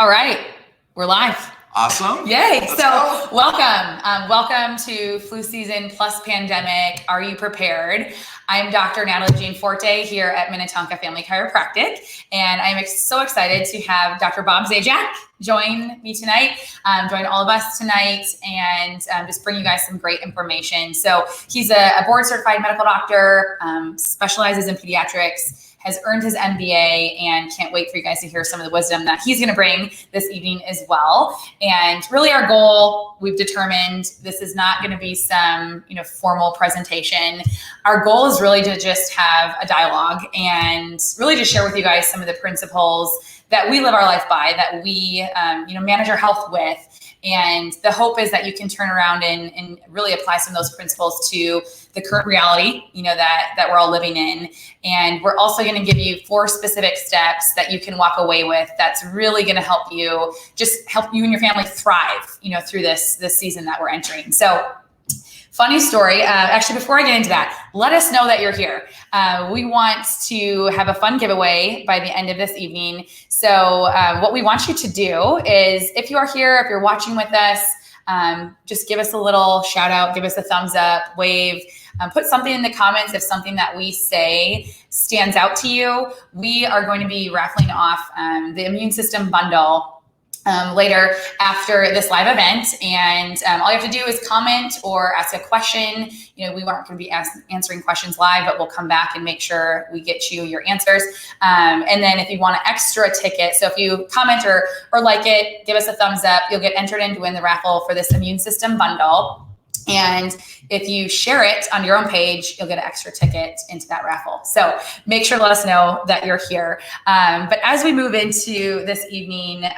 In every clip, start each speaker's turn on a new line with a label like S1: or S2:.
S1: All right, we're live.
S2: Awesome.
S1: Yay.
S2: Let's
S1: So
S2: go.
S1: welcome to flu season plus pandemic. Are you prepared? I'm Dr. Natalie Gianforte here at Minnetonka Family Chiropractic, and I'm so excited to have Dr. Bob Zajac join me tonight, join all of us tonight, and just bring you guys some great information. So he's a board certified medical doctor, specializes in pediatrics, has earned his MBA, and can't wait for you guys to hear some of the wisdom that he's going to bring this evening as well. And really our goal, we've determined this is not going to be some, formal presentation. Our goal is really to just have a dialogue and really just share with you guys some of the principles that we live our life by, that we, manage our health with. And the hope is that you can turn around and really apply some of those principles to the current reality, that we're all living in. And we're also going to give you 4 specific steps that you can walk away with that's really going to help you and your family thrive, through this season that we're entering. So funny story. Actually, before I get into that, let us know that you're here. We want to have a fun giveaway by the end of this evening. So what we want you to do is, if you are here, if you're watching with us, just give us a little shout out, give us a thumbs up, wave, put something in the comments if something that we say stands out to you. We are going to be raffling off the immune system bundle later after this live event, and all you have to do is comment or ask a question. We aren't going to be answering questions live, but we'll come back and make sure we get you your answers. And then if you want an extra ticket, so if you comment or like it, give us a thumbs up, you'll get entered in to win the raffle for this immune system bundle. And if you share it on your own page, you'll get an extra ticket into that raffle. So make sure to let us know that you're here. But as we move into this evening,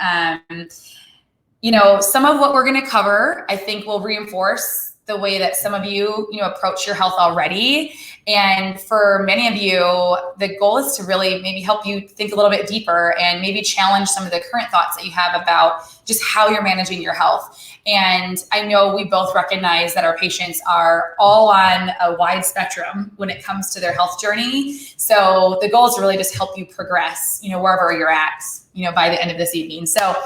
S1: some of what we're going to cover, I think, will reinforce the way that some of you, approach your health already. And for many of you, the goal is to really maybe help you think a little bit deeper and maybe challenge some of the current thoughts that you have about just how you're managing your health. And I know we both recognize that our patients are all on a wide spectrum when it comes to their health journey. So the goal is to really just help you progress, wherever you're at, by the end of this evening. So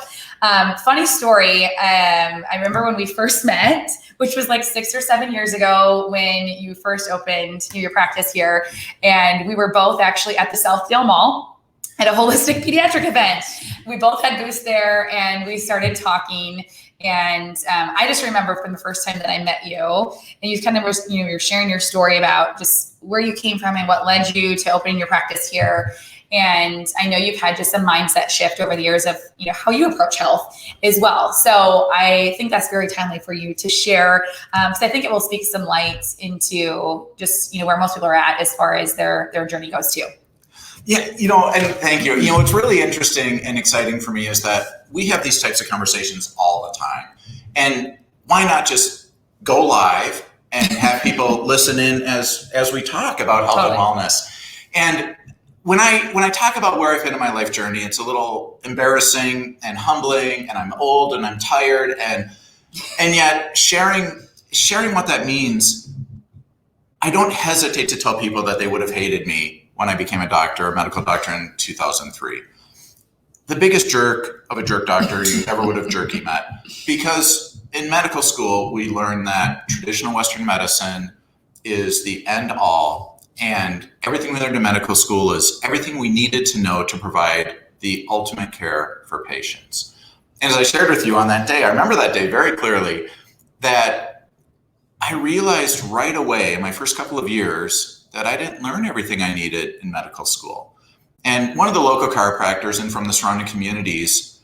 S1: funny story. I remember when we first met, which was like 6 or 7 years ago, when you first opened your practice here. And we were both actually at the Southdale Mall at a holistic pediatric event. We both had booths there, and we started talking. And I just remember from the first time that I met you, and you kind of was, you're sharing your story about just where you came from and what led you to opening your practice here. And I know you've had just a mindset shift over the years of, how you approach health as well. So I think that's very timely for you to share, because I think it will speak some light into just, where most people are at as far as their journey goes too.
S2: Yeah, and thank you. What's really interesting and exciting for me is that we have these types of conversations all the time. And why not just go live and have people listen in as we talk about health and wellness? And when I talk about where I've been in my life journey, it's a little embarrassing and humbling, and I'm old and I'm tired, and yet sharing what that means, I don't hesitate to tell people that they would have hated me when I became a medical doctor in 2003. The biggest jerk of a jerk doctor you ever would have jerky met. Because in medical school, we learned that traditional Western medicine is the end all, and everything we learned in medical school is everything we needed to know to provide the ultimate care for patients. And as I shared with you on that day, I remember that day very clearly, that I realized right away in my first couple of years that I didn't learn everything I needed in medical school. And one of the local chiropractors and from the surrounding communities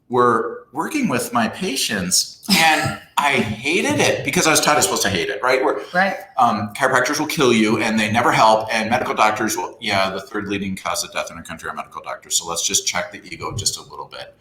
S2: were working with my patients, and I hated it because I was taught I was supposed to hate it, right?
S1: Right.
S2: Chiropractors will kill you and they never help, and medical doctors will, the third leading cause of death in our country are medical doctors. So let's just check the ego just a little bit.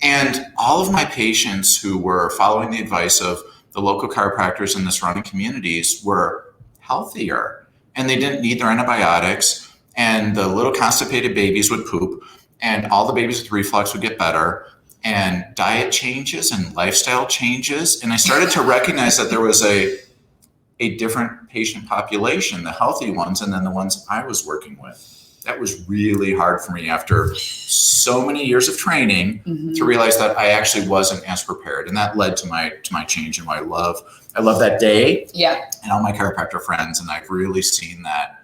S2: And all of my patients who were following the advice of the local chiropractors in the surrounding communities were healthier, and they didn't need their antibiotics, and the little constipated babies would poop, and all the babies with reflux would get better, and diet changes and lifestyle changes. And I started to recognize that there was a different patient population, the healthy ones, and then the ones I was working with. that was really hard for me after so many years of training to realize that I actually wasn't as prepared. And that led to my change in what I love. I love that day and all my chiropractor friends. And I've really seen that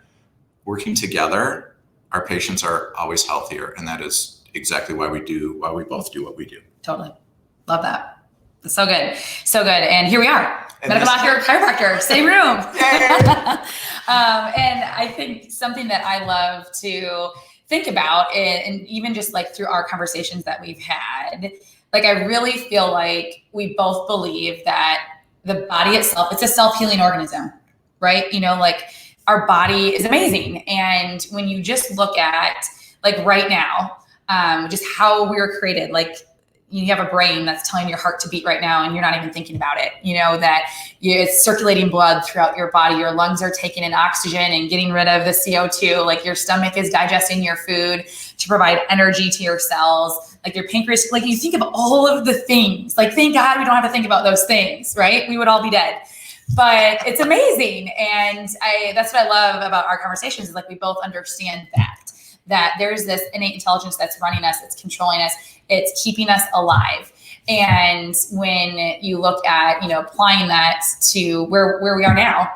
S2: working together, our patients are always healthier. And that is exactly why we both do what we do.
S1: Totally. Love that. That's so good. So good. And here we are. Medical doctor, chiropractor, same room. And I think something that I love to think about, and even just like through our conversations that we've had, like I really feel like we both believe that the body itself, it's a self-healing organism, right? You know, like our body is amazing. And when you just look at like right now, just how we were created, like you have a brain that's telling your heart to beat right now and you're not even thinking about it. You know, that it's circulating blood throughout your body. Your lungs are taking in oxygen and getting rid of the CO2. Like your stomach is digesting your food to provide energy to your cells. Like your pancreas, like you think of all of the things, like thank God we don't have to think about those things, right? We would all be dead. But it's amazing. And that's what I love about our conversations is like we both understand that there's this innate intelligence that's running us, it's controlling us, it's keeping us alive. And when you look at, you know, applying that to where we are now,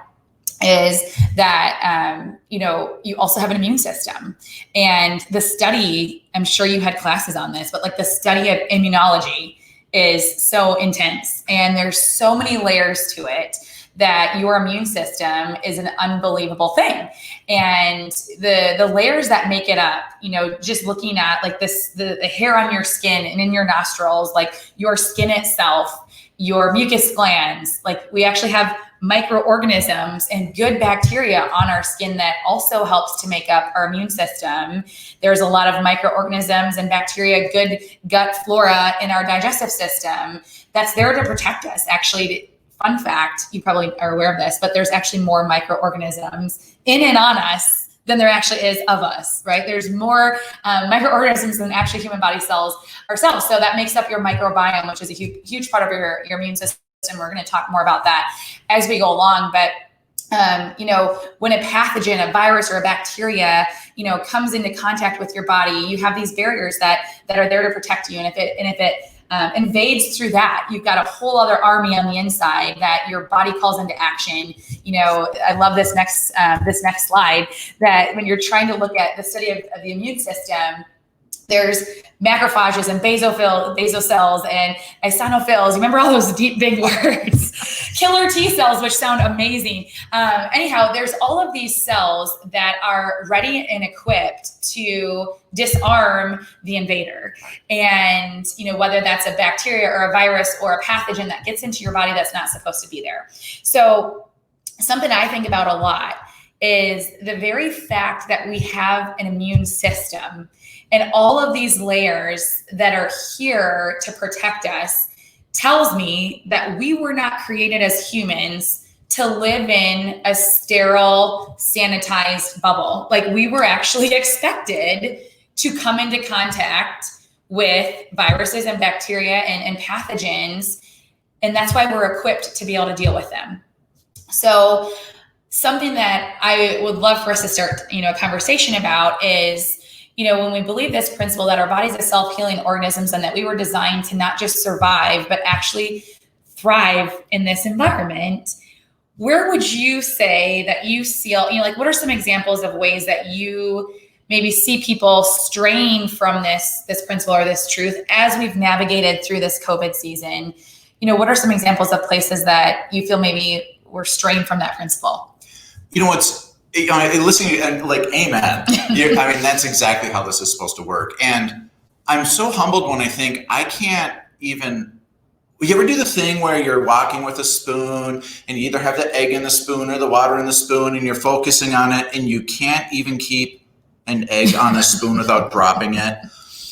S1: is that, you know, you also have an immune system. And the study, I'm sure you had classes on this, but like the study of immunology is so intense. And there's so many layers to it that your immune system is an unbelievable thing. And the layers that make it up, you know, just looking at like this, the hair on your skin and in your nostrils, like your skin itself, your mucus glands, like we actually have microorganisms and good bacteria on our skin that also helps to make up our immune system. There's a lot of microorganisms and bacteria, good gut flora in our digestive system that's there to protect us. Actually, fun fact, you probably are aware of this, but there's actually more microorganisms in and on us than there actually is of us, right? There's more microorganisms than actually human body cells ourselves. So that makes up your microbiome, which is a huge part of your immune system. We're going to talk more about that as we go along. But you know, when a pathogen, a virus or a bacteria, you know, comes into contact with your body, you have these barriers that are there to protect you. And if it invades through that, you've got a whole other army on the inside that your body calls into action. You know, I love this next slide, that when you're trying to look at the study of the immune system, there's macrophages and basal cells and eosinophils. Remember all those deep, big words. Killer T cells, which sound amazing. Anyhow, there's all of these cells that are ready and equipped to disarm the invader. And, you know, whether that's a bacteria or a virus or a pathogen that gets into your body that's not supposed to be there. So something I think about a lot is the very fact that we have an immune system and all of these layers that are here to protect us tells me that we were not created as humans to live in a sterile, sanitized bubble. Like we were actually expected to come into contact with viruses and bacteria and pathogens. And that's why we're equipped to be able to deal with them. So something that I would love for us to start, you know, a conversation about is, you know, when we believe this principle that our bodies are self-healing organisms and that we were designed to not just survive, but actually thrive in this environment, where would you say that you see, you know, like what are some examples of ways that you maybe see people straying from this principle or this truth as we've navigated through this COVID season? You know, what are some examples of places that you feel maybe we're straying from that principle?
S2: You know, listening and like, amen. I mean, that's exactly how this is supposed to work. And I'm so humbled when I think I can't even, you ever do the thing where you're walking with a spoon and you either have the egg in the spoon or the water in the spoon and you're focusing on it and you can't even keep an egg on a spoon without dropping it?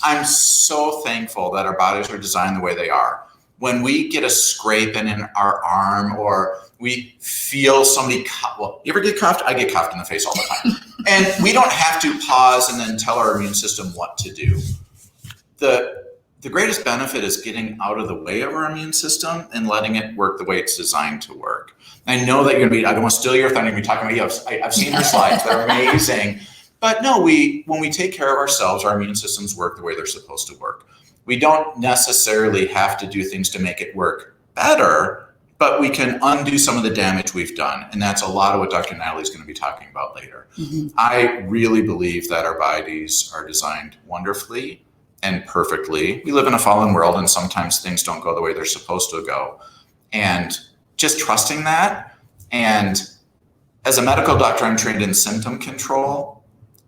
S2: I'm so thankful that our bodies are designed the way they are. When we get a scrape in our arm or we feel somebody cuff, well, you ever get cuffed? I get cuffed in the face all the time. And we don't have to pause and then tell our immune system what to do. The greatest benefit is getting out of the way of our immune system and letting it work the way it's designed to work. I know that you're going to be, I don't want to steal your thunder, you're talking about, I've seen your slides, they're amazing. But no, when we take care of ourselves, our immune systems work the way they're supposed to work. We don't necessarily have to do things to make it work better, but we can undo some of the damage we've done. And that's a lot of what Dr. Natalie is going to be talking about later. I really believe that our bodies are designed wonderfully and perfectly. We live in a fallen world, and sometimes things don't go the way they're supposed to go. And just trusting that. And as a medical doctor, I'm trained in symptom control.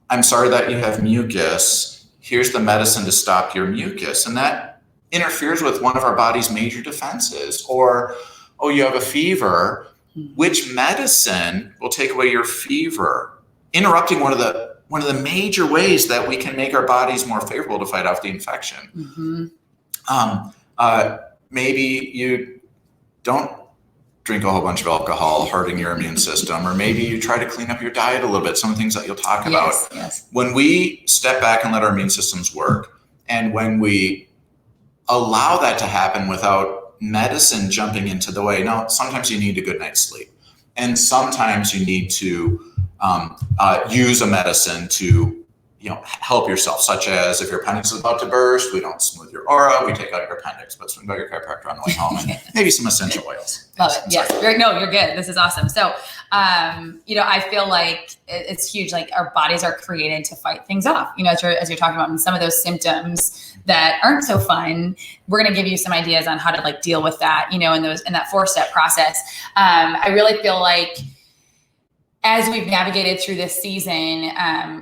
S2: I'm sorry that you have mucus. Here's the medicine to stop your mucus. And that interferes with one of our body's major defenses. Or, oh, you have a fever. Which medicine will take away your fever? Interrupting one of the major ways that we can make our bodies more favorable to fight off the infection. Maybe you don't drink a whole bunch of alcohol, hurting your immune system, or maybe you try to clean up your diet a little bit, some of the things that you'll talk about.
S1: Yes.
S2: When we step back and let our immune systems work, and when we allow that to happen without medicine jumping into the way, now, sometimes you need a good night's sleep, and sometimes you need to use a medicine to help yourself, such as if your appendix is about to burst, we don't smooth your aura, we take out your appendix, but swing by your chiropractor on the way home, and maybe some essential oils.
S1: Love it. Yes. You're good. This is awesome. So, I feel like it's huge. Like, our bodies are created to fight things off, as you're talking about, and some of those symptoms that aren't so fun, we're going to give you some ideas on how to deal with that, in that 4-step process. I really feel like, as we've navigated through this season,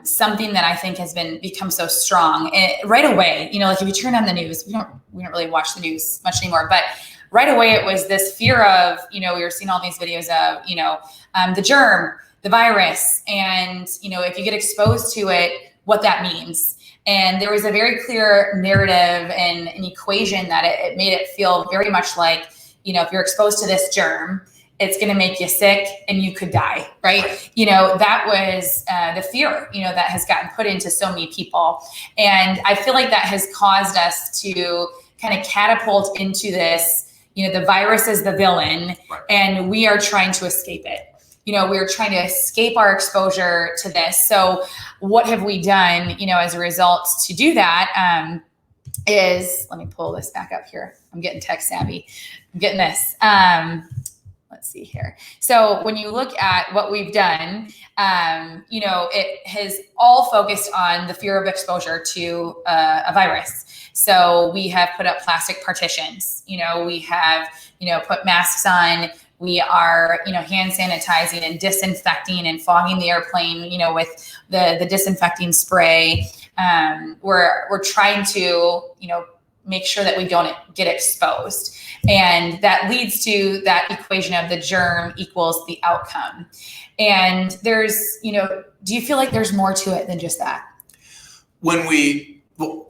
S1: something that I think has become so strong right away, if you turn on the news, we don't really watch the news much anymore, but right away it was this fear of, we were seeing all these videos of, the germ, the virus, and, if you get exposed to it, what that means. And there was a very clear narrative and an equation that it made it feel very much like, if you're exposed to this germ, it's going to make you sick and you could die, right? That was the fear, that has gotten put into so many people. And I feel like that has caused us to kind of catapult into this, the virus is the villain, and we are trying to escape it. We're trying to escape our exposure to this. So what have we done, as a result to do that? Let me pull this back up here. I'm getting tech savvy. I'm getting this. Let's see here. So when you look at what we've done, it has all focused on the fear of exposure to a virus. So we have put up plastic partitions, we have, put masks on. We are, hand sanitizing and disinfecting and fogging the airplane, with the disinfecting spray. We're trying to, make sure that we don't get exposed. And that leads to that equation of the germ equals the outcome. And there's, do you feel like there's more to it than just that?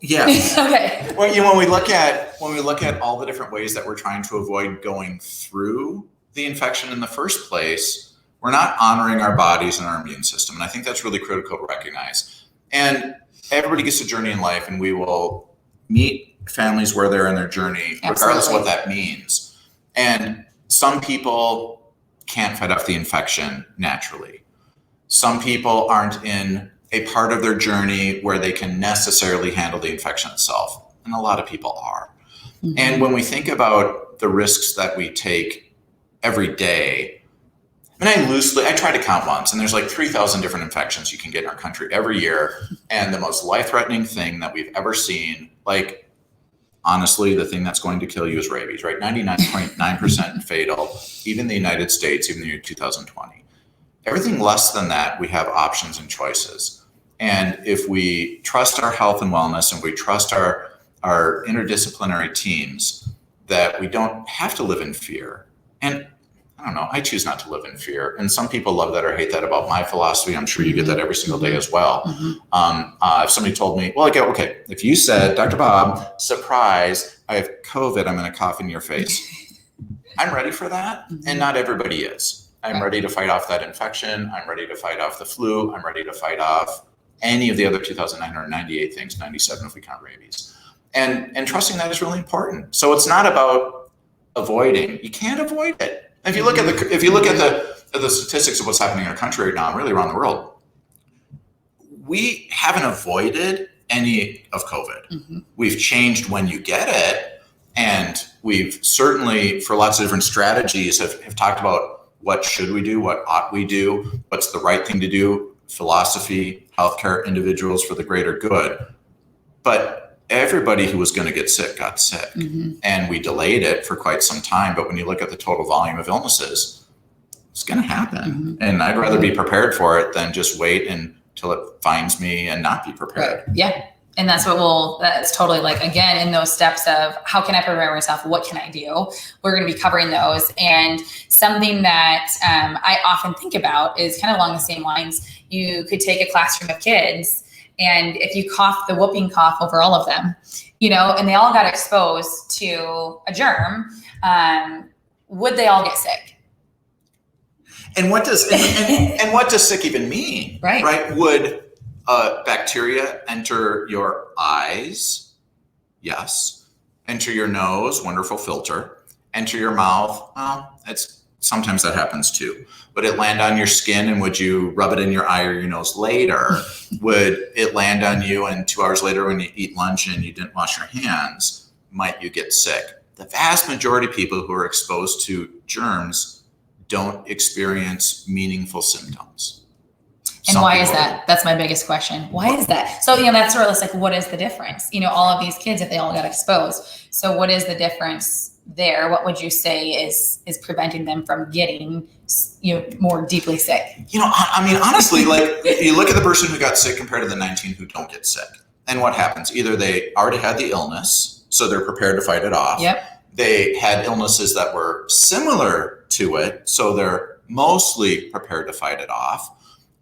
S2: Yes.
S1: Okay.
S2: When we look at all the different ways that we're trying to avoid going through the infection in the first place, we're not honoring our bodies and our immune system. And I think that's really critical to recognize. And everybody gets a journey in life, and we will meet families where they're in their journey, regardless of what that means. And some people can't fight off the infection naturally. Some people aren't in a part of their journey where they can necessarily handle the infection itself. And a lot of people are. Mm-hmm. And when we think about the risks that we take every day, I tried to count once, and there's 3,000 different infections you can get in our country every year. And the most life-threatening thing that we've ever seen, honestly, the thing that's going to kill you is rabies, right? 99.9% fatal, even in the United States, even in the year 2020. Everything less than that, we have options and choices. And if we trust our health and wellness, and we trust our interdisciplinary teams, that we don't have to live in fear. And I don't know, I choose not to live in fear. And some people love that or hate that about my philosophy. I'm sure you get that every single day as well. If somebody told me, okay, if you said, Dr. Bob, surprise, I have COVID, I'm going to cough in your face. I'm ready for that. And not everybody is. I'm ready to fight off that infection. I'm ready to fight off the flu. I'm ready to fight off any of the other 2,998 things, 97 if we count rabies. And trusting that is really important. So it's not about avoiding. You can't avoid it. If you look at the statistics of what's happening in our country right now, and really around the world, we haven't avoided any of COVID.
S1: Mm-hmm.
S2: We've changed when you get it. And we've certainly, for lots of different strategies, have talked about what should we do, what ought we do, what's the right thing to do, philosophy, healthcare, individuals for the greater good. But everybody who was going to get sick got sick.
S1: Mm-hmm.
S2: And we delayed it for quite some time. But when you look at the total volume of illnesses, it's going to happen.
S1: Mm-hmm.
S2: And I'd rather be prepared for it than just wait until it finds me and not be prepared.
S1: Right. Yeah. And that's that's totally like, again, in those steps of how can I prepare myself? What can I do? We're going to be covering those. And something that I often think about is kind of along the same lines. You could take a classroom of kids, and if you cough the whooping cough over all of them, and they all got exposed to a germ, would they all get sick?
S2: And what does and what does sick even mean?
S1: Right.
S2: Right? Would bacteria enter your eyes? Yes. Enter your nose, wonderful filter. Enter your mouth. Well, sometimes that happens too. Would it land on your skin, and would you rub it in your eye or your nose later? Would it land on you, and 2 hours later when you eat lunch and you didn't wash your hands, might you get sick? The vast majority of people who are exposed to germs don't experience meaningful symptoms.
S1: And why is that? That's my biggest question. Why is that? So, that's where it's like, what is the difference? All of these kids, if they all got exposed. So what is the difference there? What would you say is preventing them from getting, more deeply sick?
S2: Honestly, like you look at the person who got sick compared to the 19 who don't get sick. And what happens? Either they already had the illness, so they're prepared to fight it off.
S1: Yep.
S2: They had illnesses that were similar to it, so they're mostly prepared to fight it off.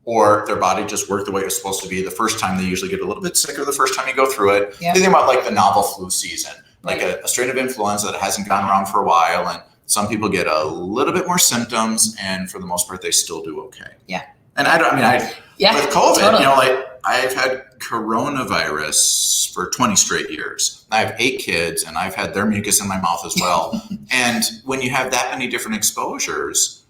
S2: Or their body just worked the way it was supposed to be. The first time they usually get a little bit sicker the first time you go through it.
S1: Yep.
S2: Think about like the novel flu season, like
S1: right.
S2: a strain of influenza that hasn't gone around for a while. And some people get a little bit more symptoms, and for the most part, they still do okay.
S1: Yeah.
S2: And with COVID,
S1: totally.
S2: I've had coronavirus for 20 straight years. I have 8 kids, and I've had their mucus in my mouth as well. And when you have that many different exposures,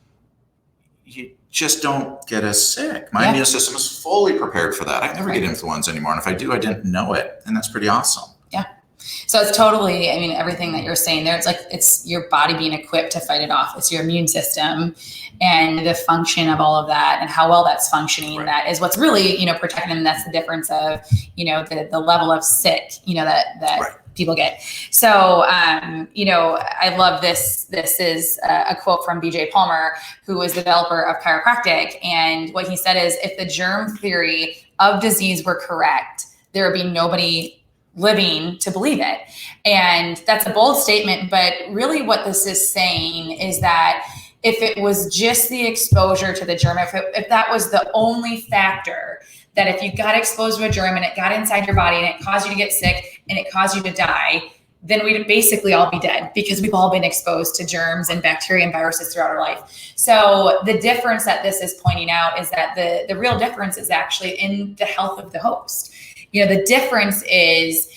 S2: you just don't get as sick. My immune system is fully prepared for that. I never get influenza anymore. And if I do, I didn't know it. And that's pretty awesome.
S1: Yeah. So it's totally, everything that you're saying there, it's your body being equipped to fight it off. It's your immune system and the function of all of that and how well that's functioning.
S2: Right.
S1: That is what's really, protecting them. That's the difference of, the level of sick, that
S2: right.
S1: people get. So, I love this. This is a quote from BJ Palmer, who was the developer of chiropractic. And what he said is, if the germ theory of disease were correct, there would be nobody living to believe it. And that's a bold statement, but really what this is saying is that if it was just the exposure to the germ, if that was the only factor, that if you got exposed to a germ and it got inside your body and it caused you to get sick and it caused you to die, then we'd basically all be dead, because we've all been exposed to germs and bacteria and viruses throughout our life. So the difference that this is pointing out is that the real difference is actually in the health of the host. The difference is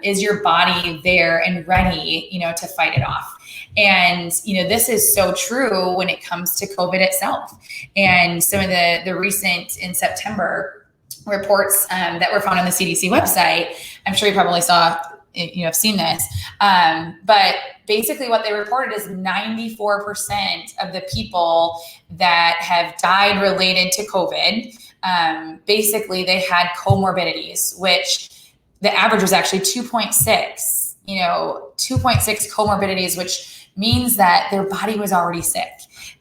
S1: your body there and ready, to fight it off. And, this is so true when it comes to COVID itself. And some of the recent, in September, reports that were found on the CDC website, I'm sure you probably have seen this. But basically what they reported is 94% of the people that have died related to COVID, basically they had comorbidities, which the average was actually 2.6, 2.6 comorbidities, which means that their body was already sick.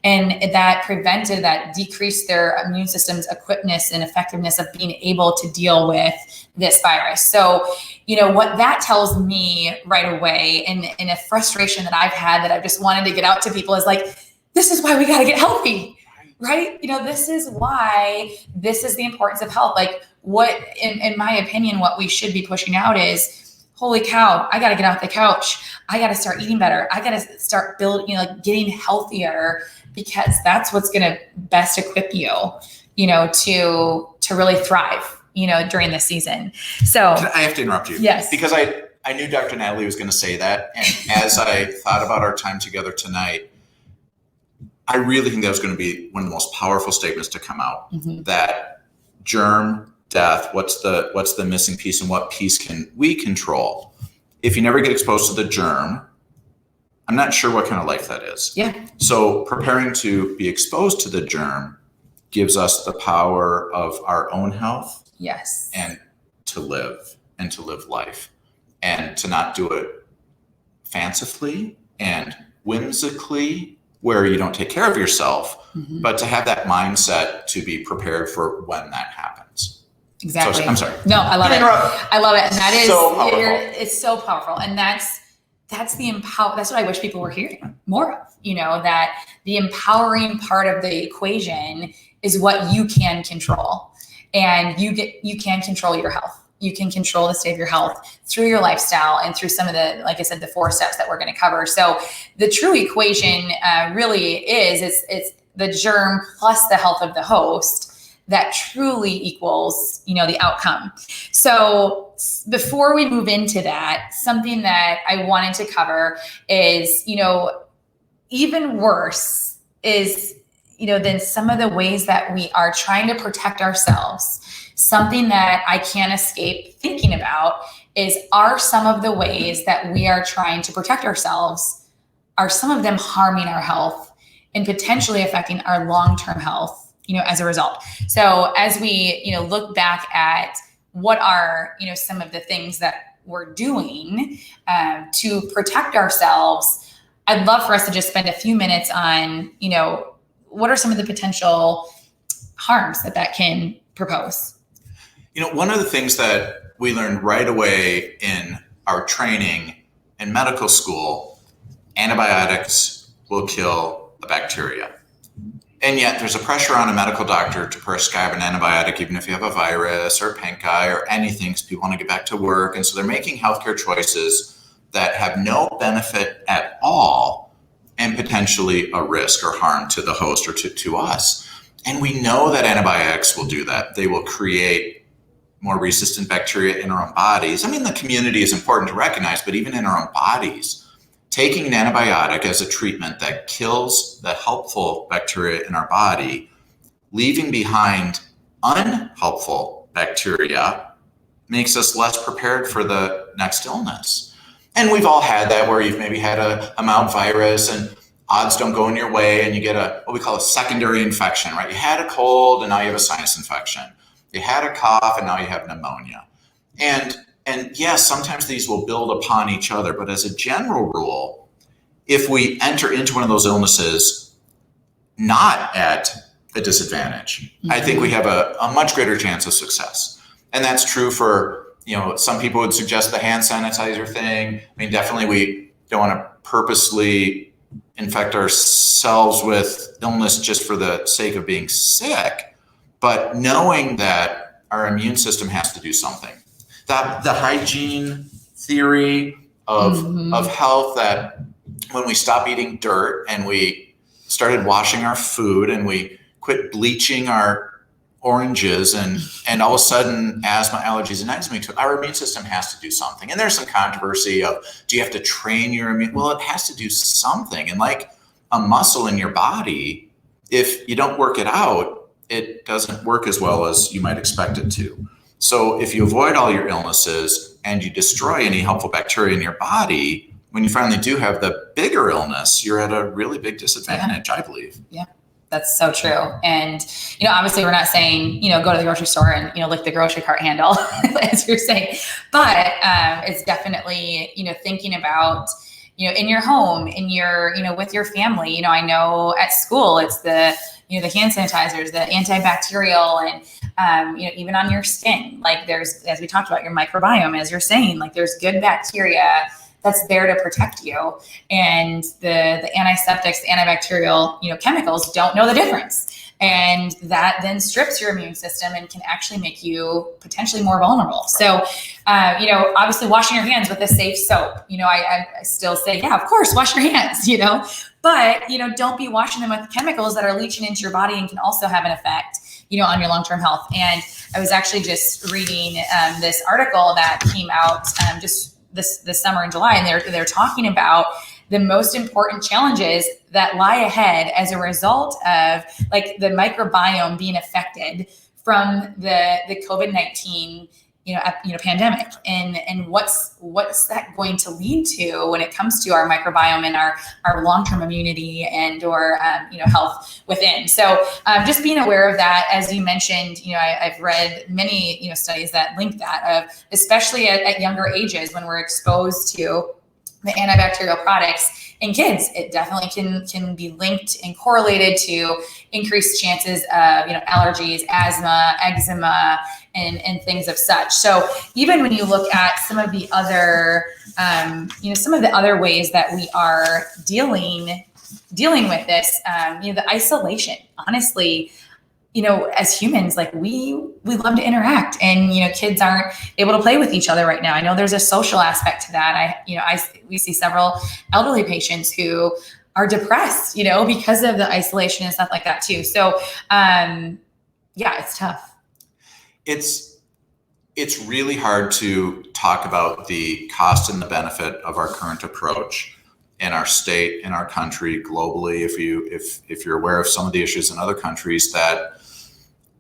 S1: And that decreased their immune system's equipness and effectiveness of being able to deal with this virus. So, what that tells me right away, and a frustration that I've had that I've just wanted to get out to people, is like, this is why we got to get healthy. Right? This is why this is the importance of health. Like, what, in my opinion, what we should be pushing out is, holy cow, I got to get off the couch. I got to start eating better. I got to start building, getting healthier, because that's what's going to best equip you, to really thrive, during this season. So
S2: I have to interrupt you.
S1: Yes.
S2: Because I knew Dr. Natalie was going to say that. And as I thought about our time together tonight, I really think that was going to be one of the most powerful statements to come out, that germ death, what's the missing piece, and what piece can we control? If you never get exposed to the germ, I'm not sure what kind of life that is.
S1: Yeah.
S2: So preparing to be exposed to the germ gives us the power of our own health.
S1: Yes.
S2: And to live life, and to not do it fancifully and whimsically where you don't take care of yourself, but to have that mindset to be prepared for when that happens.
S1: Exactly.
S2: So, I'm sorry.
S1: No, I love it. I love it. And that is
S2: so powerful.
S1: It's so powerful. And that's that's what I wish people were hearing more of, that the empowering part of the equation is what you can control. And you can control your health. You can control the state of your health through your lifestyle and through some of the, like I said, the 4 steps that we're going to cover. So the true equation really is, it's the germ plus the health of the host that truly equals, the outcome. So before we move into that, something that I wanted to cover is, even worse is, than some of the ways that we are trying to protect ourselves. Something that I can't escape thinking about are some of the ways that we are trying to protect ourselves, are some of them harming our health and potentially affecting our long-term health, as a result. So as we, look back at what are, some of the things that we're doing to protect ourselves, I'd love for us to just spend a few minutes on, what are some of the potential harms that can propose?
S2: One of the things that we learned right away in our training in medical school, antibiotics will kill a bacteria. And yet there's a pressure on a medical doctor to prescribe an antibiotic, even if you have a virus or pink eye or anything, because people want to get back to work. And so they're making healthcare choices that have no benefit at all and potentially a risk or harm to the host or to us. And we know that antibiotics will do that. They will create more resistant bacteria in our own bodies. I mean, the community is important to recognize, but even in our own bodies, taking an antibiotic as a treatment that kills the helpful bacteria in our body, leaving behind unhelpful bacteria, makes us less prepared for the next illness. And we've all had that, where you've maybe had a mild virus and odds don't go in your way and you get what we call a secondary infection, right? You had a cold and now you have a sinus infection. You had a cough and now you have pneumonia. And yes, sometimes these will build upon each other, but as a general rule, if we enter into one of those illnesses not at a disadvantage, I think we have a much greater chance of success. And that's true for, some people would suggest the hand sanitizer thing. I mean, definitely we don't want to purposely infect ourselves with illness just for the sake of being sick, but knowing that our immune system has to do something. The hygiene theory of health, that when we stop eating dirt and we started washing our food and we quit bleaching our oranges and all of a sudden asthma, allergies, and eczema, our immune system has to do something. And there's some controversy of, do you have to train your immune? Well, it has to do something. And like a muscle in your body, if you don't work it out, it doesn't work as well as you might expect it to. So if you avoid all your illnesses and you destroy any helpful bacteria in your body, when you finally do have the bigger illness, you're at a really big disadvantage, I believe.
S1: Yeah, that's so true. And, obviously we're not saying, go to the grocery store and, lick the grocery cart handle, as you're saying, but it's definitely, thinking about, in your home, in your, with your family. I know at school, it's the hand sanitizers, the antibacterial, and, even on your skin, like there's, as we talked about, your microbiome, as you're saying, like there's good bacteria that's there to protect you. And the antiseptics, the antibacterial, chemicals don't know the difference. And that then strips your immune system and can actually make you potentially more vulnerable. So, obviously washing your hands with a safe soap, I still say, yeah, of course, wash your hands, but, don't be washing them with chemicals that are leaching into your body and can also have an effect, on your long-term health. And I was actually just reading this article that came out just this summer in July, and they're talking about the most important challenges that lie ahead as a result of like the microbiome being affected from the COVID-19 pandemic, and what's that going to lead to when it comes to our microbiome and our long-term immunity and or health within. So just being aware of that, as you mentioned, I've read many studies that link that, of especially at younger ages when we're exposed to the antibacterial products in kids, it definitely can be linked and correlated to increased chances of allergies, asthma, eczema, and things of such. So even when you look at some of the other ways that we are dealing with this, the isolation, honestly, as humans, like we love to interact, and kids aren't able to play with each other right now. I know there's a social aspect to that. We see several elderly patients who are depressed, because of the isolation and stuff like that too. So, it's tough.
S2: It's really hard to talk about the cost and the benefit of our current approach in our state, in our country, globally. If you're aware of some of the issues in other countries, that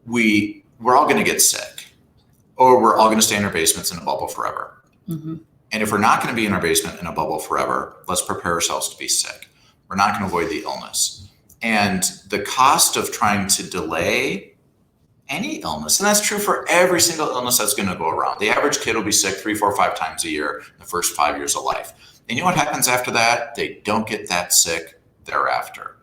S2: we're all going to get sick, or we're all going to stay in our basements in a bubble forever. Mm-hmm. And if we're not going to be in our basement in a bubble forever, let's prepare ourselves to be sick. We're not going to avoid the illness. And the cost of trying to delay any illness, and that's true for every single illness that's going to go around. The average kid will be sick 3, 4, 5 times a year in the first 5 years of life. And you know what happens after that? They don't get that sick thereafter.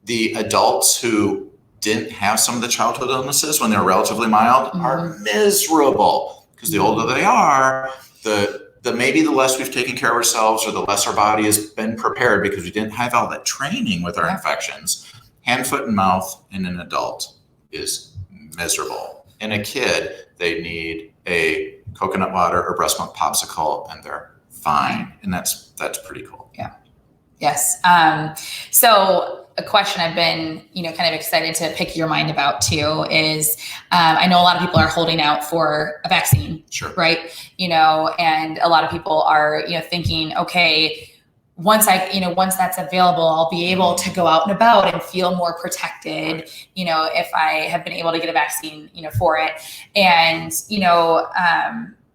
S2: The adults who didn't have some of the childhood illnesses when they're relatively mild are miserable, because the older they are, the maybe the less we've taken care of ourselves, or the less our body has been prepared because we didn't have all that training with our infections. Hand, foot, and mouth in an adult is miserable. In a kid, they need a coconut water or breast milk popsicle, and they're fine. And that's pretty cool.
S1: Yeah. Yes. So a question I've been, kind of excited to pick your mind about too is, I know a lot of people are holding out for a vaccine,
S2: sure,
S1: right? And a lot of people are, thinking, okay, once that's available, I'll be able to go out and about and feel more protected, if I have been able to get a vaccine, for it. And,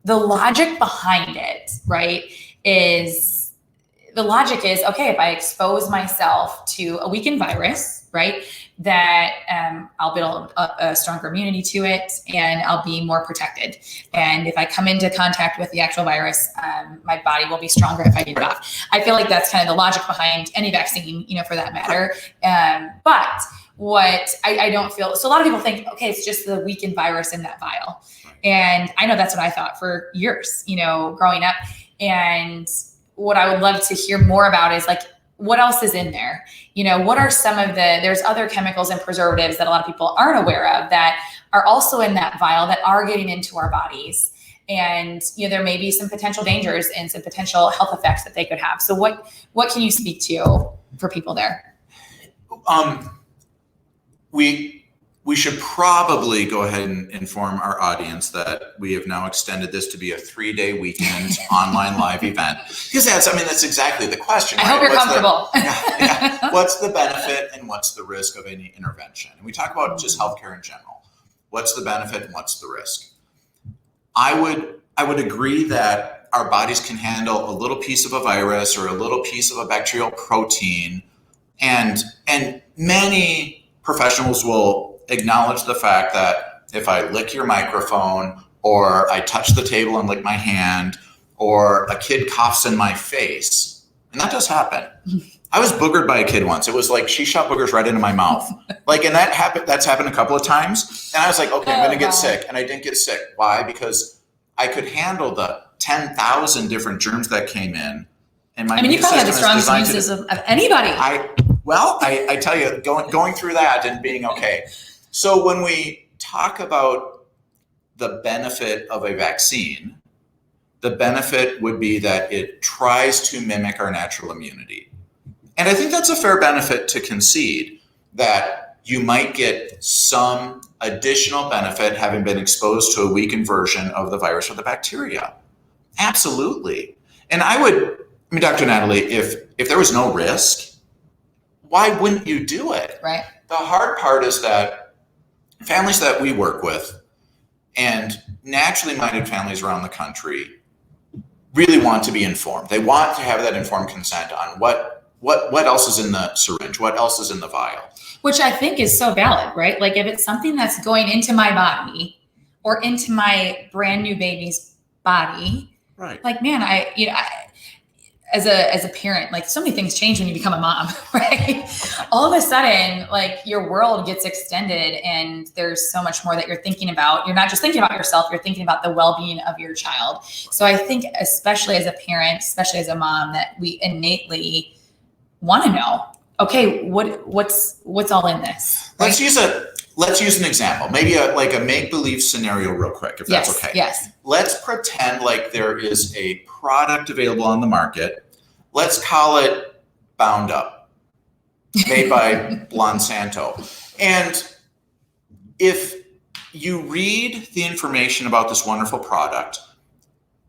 S1: the logic behind it, right, the logic is, okay, if I expose myself to a weakened virus, right, that I'll build a stronger immunity to it, and I'll be more protected. And if I come into contact with the actual virus, my body will be stronger if I get it off. I feel like that's kind of the logic behind any vaccine, for that matter. But what I don't feel, so a lot of people think, okay, it's just the weakened virus in that vial. And I know that's what I thought for years, growing up. And what I would love to hear more about is, like, what else is in there? What are some of there's other chemicals and preservatives that a lot of people aren't aware of that are also in that vial that are getting into our bodies. And, there may be some potential dangers and some potential health effects that they could have. So what can you speak to for people there?
S2: We should probably go ahead and inform our audience that we have now extended this to be a 3-day weekend online live event. Because that's exactly the question.
S1: I hope you're comfortable.
S2: What's the benefit and what's the risk of any intervention? And we talk about just healthcare in general. What's the benefit and what's the risk? I would agree that our bodies can handle a little piece of a virus or a little piece of a bacterial protein, and many professionals will acknowledge the fact that if I lick your microphone, or I touch the table and lick my hand, or a kid coughs in my face, and that does happen. I was boogered by a kid once. It was like she shot boogers right into my mouth. And that's happened a couple of times. And I was like, okay, I'm going to get sick. And I didn't get sick. Why? Because I could handle the 10,000 different germs that came in. And you
S1: probably have the strongest immune system of anybody.
S2: I tell you, going through that and being okay. So when we talk about the benefit of a vaccine, the benefit would be that it tries to mimic our natural immunity. And I think that's a fair benefit to concede, that you might get some additional benefit having been exposed to a weakened version of the virus or the bacteria. Absolutely. And Dr. Natalie, if there was no risk, why wouldn't you do it?
S1: Right.
S2: The hard part is that families that we work with and naturally minded families around the country really want to be informed. They want to have that informed consent on what else is in the syringe, what else is in the vial.
S1: Which I think is so valid, right? Like if it's something that's going into my body or into my brand new baby's body,
S2: right?
S1: Like, man, as a parent, like so many things change when you become a mom, right? All of a sudden, like your world gets extended and there's so much more that you're thinking about. You're not just thinking about yourself, you're thinking about the well-being of your child. So I think especially as a parent, especially as a mom, that we innately want to know, okay, what's all in this? Right?
S2: Let's use an example, maybe a make-believe scenario real quick, if that's okay.
S1: Yes.
S2: Let's pretend like there is a product available on the market. Let's call it Bound Up, made by Monsanto. And if you read the information about this wonderful product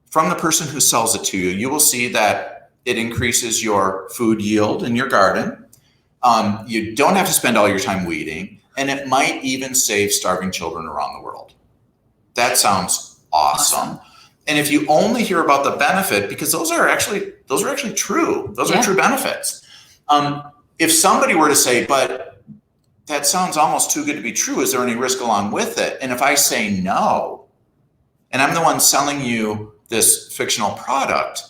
S2: from the person who sells it to you, you will see that it increases your food yield in your garden. You don't have to spend all your time weeding. And it might even save starving children around the world. That sounds awesome. And if you only hear about the benefit, because those are actually true. Those are true benefits. If somebody were to say, but that sounds almost too good to be true, is there any risk along with it? And if I say no, and I'm the one selling you this fictional product,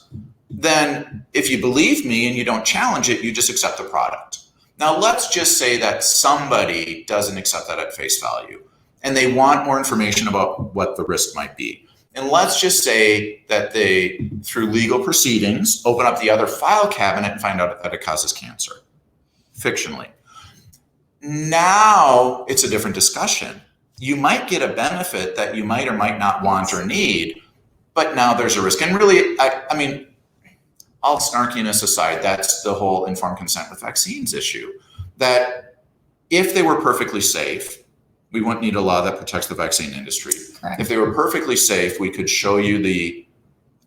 S2: then if you believe me and you don't challenge it, you just accept the product. Now, let's just say that somebody doesn't accept that at face value and they want more information about what the risk might be. And let's just say that they, through legal proceedings, open up the other file cabinet and find out that it causes cancer, fictionally. Now it's a different discussion. You might get a benefit that you might or might not want or need, but now there's a risk. And really, I mean, all snarkiness aside, that's the whole informed consent with vaccines issue. That if they were perfectly safe, we wouldn't need a law that protects the vaccine industry.
S1: Correct.
S2: If they were perfectly safe, we could show you the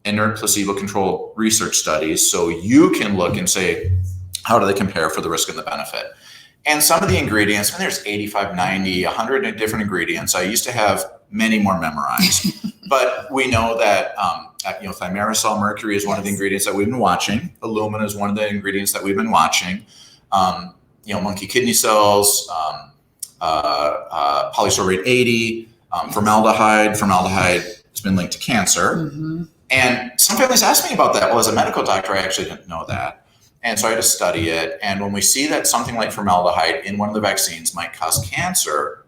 S2: inert placebo-controlled research studies so you can look and say, how do they compare for the risk and the benefit? And some of the ingredients, and there's 85, 90, 100 different ingredients. I used to have many more memorized, but we know that thimerosal mercury is one of the ingredients that we've been watching. Alumina is one of the ingredients that we've been watching. Monkey kidney cells, polysorbate 80, formaldehyde. Formaldehyde has been linked to cancer. Mm-hmm. And some families ask me about that. Well, as a medical doctor, I actually didn't know that. And so I had to study it. And when we see that something like formaldehyde in one of the vaccines might cause cancer,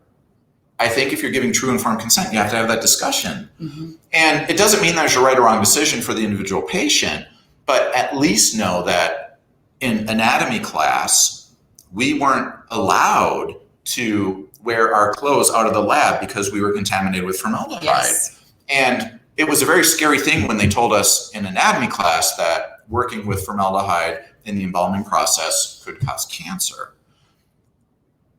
S2: I think if you're giving true informed consent, you have to have that discussion. Mm-hmm. And it doesn't mean there's a right or wrong decision for the individual patient, but at least know that in anatomy class, we weren't allowed to wear our clothes out of the lab because we were contaminated with formaldehyde. Yes. And it was a very scary thing when they told us in anatomy class that working with formaldehyde in the embalming process could cause cancer.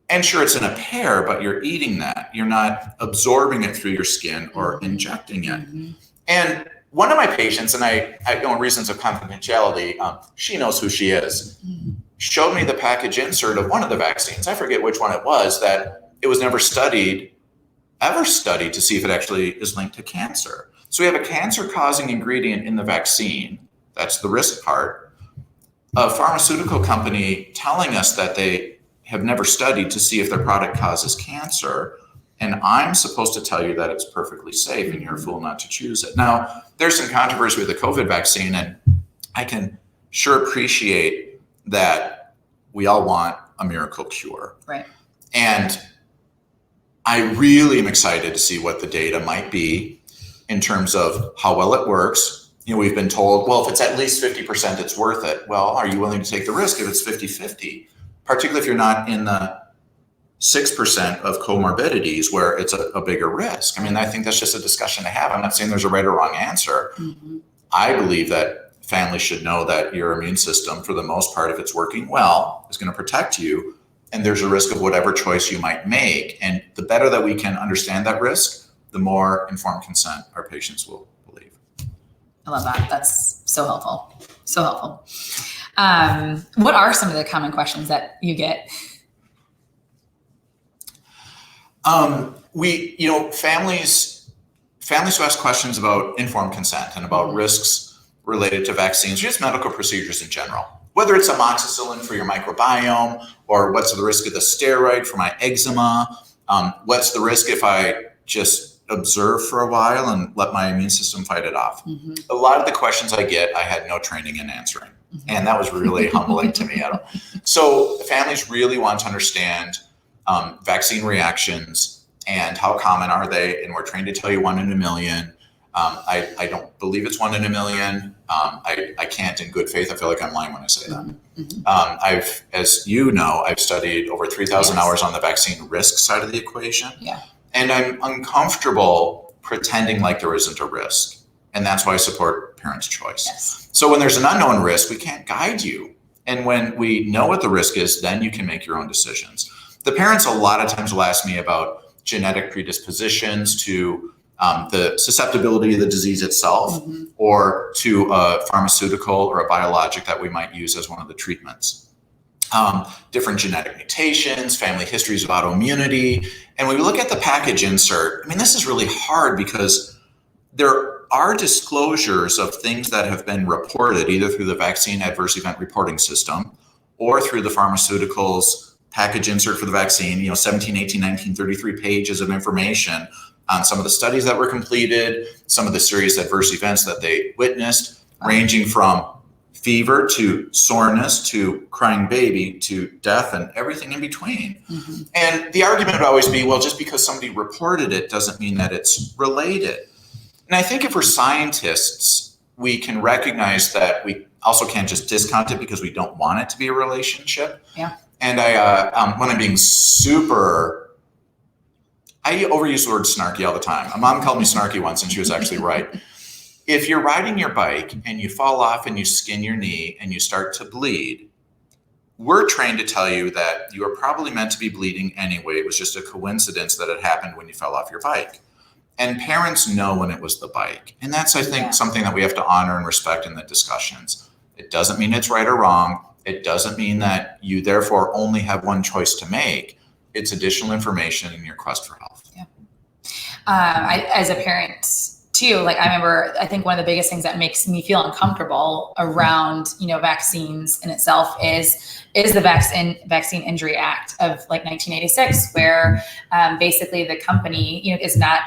S2: And sure, it's in a pear, but you're eating that. You're not absorbing it through your skin or injecting it. Mm-hmm. And one of my patients, and I know reasons of confidentiality, she knows who she is, showed me the package insert of one of the vaccines. I forget which one it was, that it was never ever studied to see if it actually is linked to cancer. So we have a cancer-causing ingredient in the vaccine. That's the risk part. A pharmaceutical company telling us that they have never studied to see if their product causes cancer. And I'm supposed to tell you that it's perfectly safe and you're a fool not to choose it. Now, there's some controversy with the COVID vaccine, and I can sure appreciate that we all want a miracle cure.
S1: Right.
S2: And I really am excited to see what the data might be in terms of how well it works. We've been told, well, if it's at least 50%, it's worth it. Well, are you willing to take the risk if it's 50-50? Particularly if you're not in the 6% of comorbidities where it's a bigger risk. I mean, I think that's just a discussion to have. I'm not saying there's a right or wrong answer. Mm-hmm. I believe that families should know that your immune system, for the most part, if it's working well, is going to protect you. And there's a risk of whatever choice you might make. And the better that we can understand that risk, the more informed consent our patients will believe.
S1: I love that. That's so helpful. So helpful. What are some of the common questions that you get?
S2: Families who ask questions about informed consent and about risks related to vaccines, just medical procedures in general, whether it's amoxicillin for your microbiome, or what's the risk of the steroid for my eczema, what's the risk if I just observe for a while and let my immune system fight it off. A lot of the questions I get, I had no training in answering. And that was really humbling to me. So families really want to understand vaccine reactions and how common are they? And we're trained to tell you 1 in a million. I don't believe it's 1 in a million. I can't in good faith. I feel like I'm lying when I say that. As you know, I've studied over 3,000 hours on the vaccine risk side of the equation.
S1: Yeah.
S2: And I'm uncomfortable pretending like there isn't a risk. And that's why I support parents' choice.
S1: Yes.
S2: So when there's an unknown risk, we can't guide you. And when we know what the risk is, then you can make your own decisions. The parents a lot of times will ask me about genetic predispositions to the susceptibility of the disease itself, or to a pharmaceutical or a biologic that we might use as one of the treatments. Different genetic mutations, family histories of autoimmunity. And when we look at the package insert, I mean, this is really hard because there are disclosures of things that have been reported either through the vaccine adverse event reporting system or through the pharmaceuticals package insert for the vaccine, 17, 18, 19, 33 pages of information on some of the studies that were completed, some of the serious adverse events that they witnessed, ranging from fever to soreness to crying baby to death and everything in between. And the argument would always be, well, just because somebody reported it doesn't mean that it's related. And I think if we're scientists, we can recognize that we also can't just discount it because we don't want it to be a relationship.
S1: Yeah.
S2: And when I'm being I overuse the word snarky all the time. My mom called me snarky once and she was actually right. If you're riding your bike and you fall off and you skin your knee and you start to bleed, we're trained to tell you that you are probably meant to be bleeding anyway. It was just a coincidence that it happened when you fell off your bike. And parents know when it was the bike. And that's, I think, something that we have to honor and respect in the discussions. It doesn't mean it's right or wrong. It doesn't mean that you therefore only have one choice to make. It's additional information in your quest for health.
S1: Yeah. As a parent too, I think one of the biggest things that makes me feel uncomfortable around, vaccines in itself is the Vaccine Injury Act of 1986, where basically the company, is not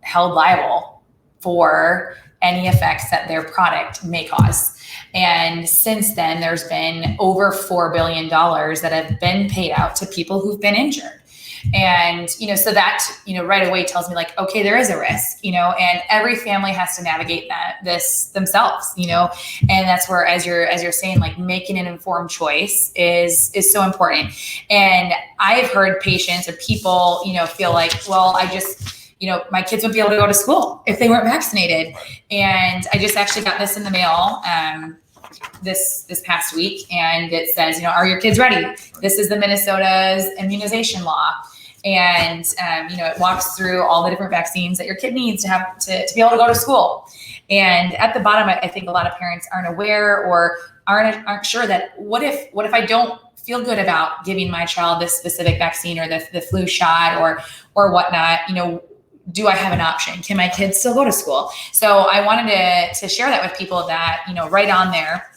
S1: held liable for any effects that their product may cause. And since then, there's been over $4 billion that have been paid out to people who've been injured. And, so that, right away tells me okay, there is a risk, and every family has to navigate this themselves, and that's where, as you're saying, making an informed choice is so important. And I've heard patients or people, feel well, I just, my kids wouldn't be able to go to school if they weren't vaccinated. And I just actually got this in the mail this past week, and it says, are your kids ready? This is the Minnesota's immunization law. And, it walks through all the different vaccines that your kid needs to have to be able to go to school. And at the bottom, I think a lot of parents aren't aware or aren't sure that what if I don't feel good about giving my child this specific vaccine or the flu shot or whatnot, do I have an option? Can my kids still go to school? So I wanted to share that with people that, right on there,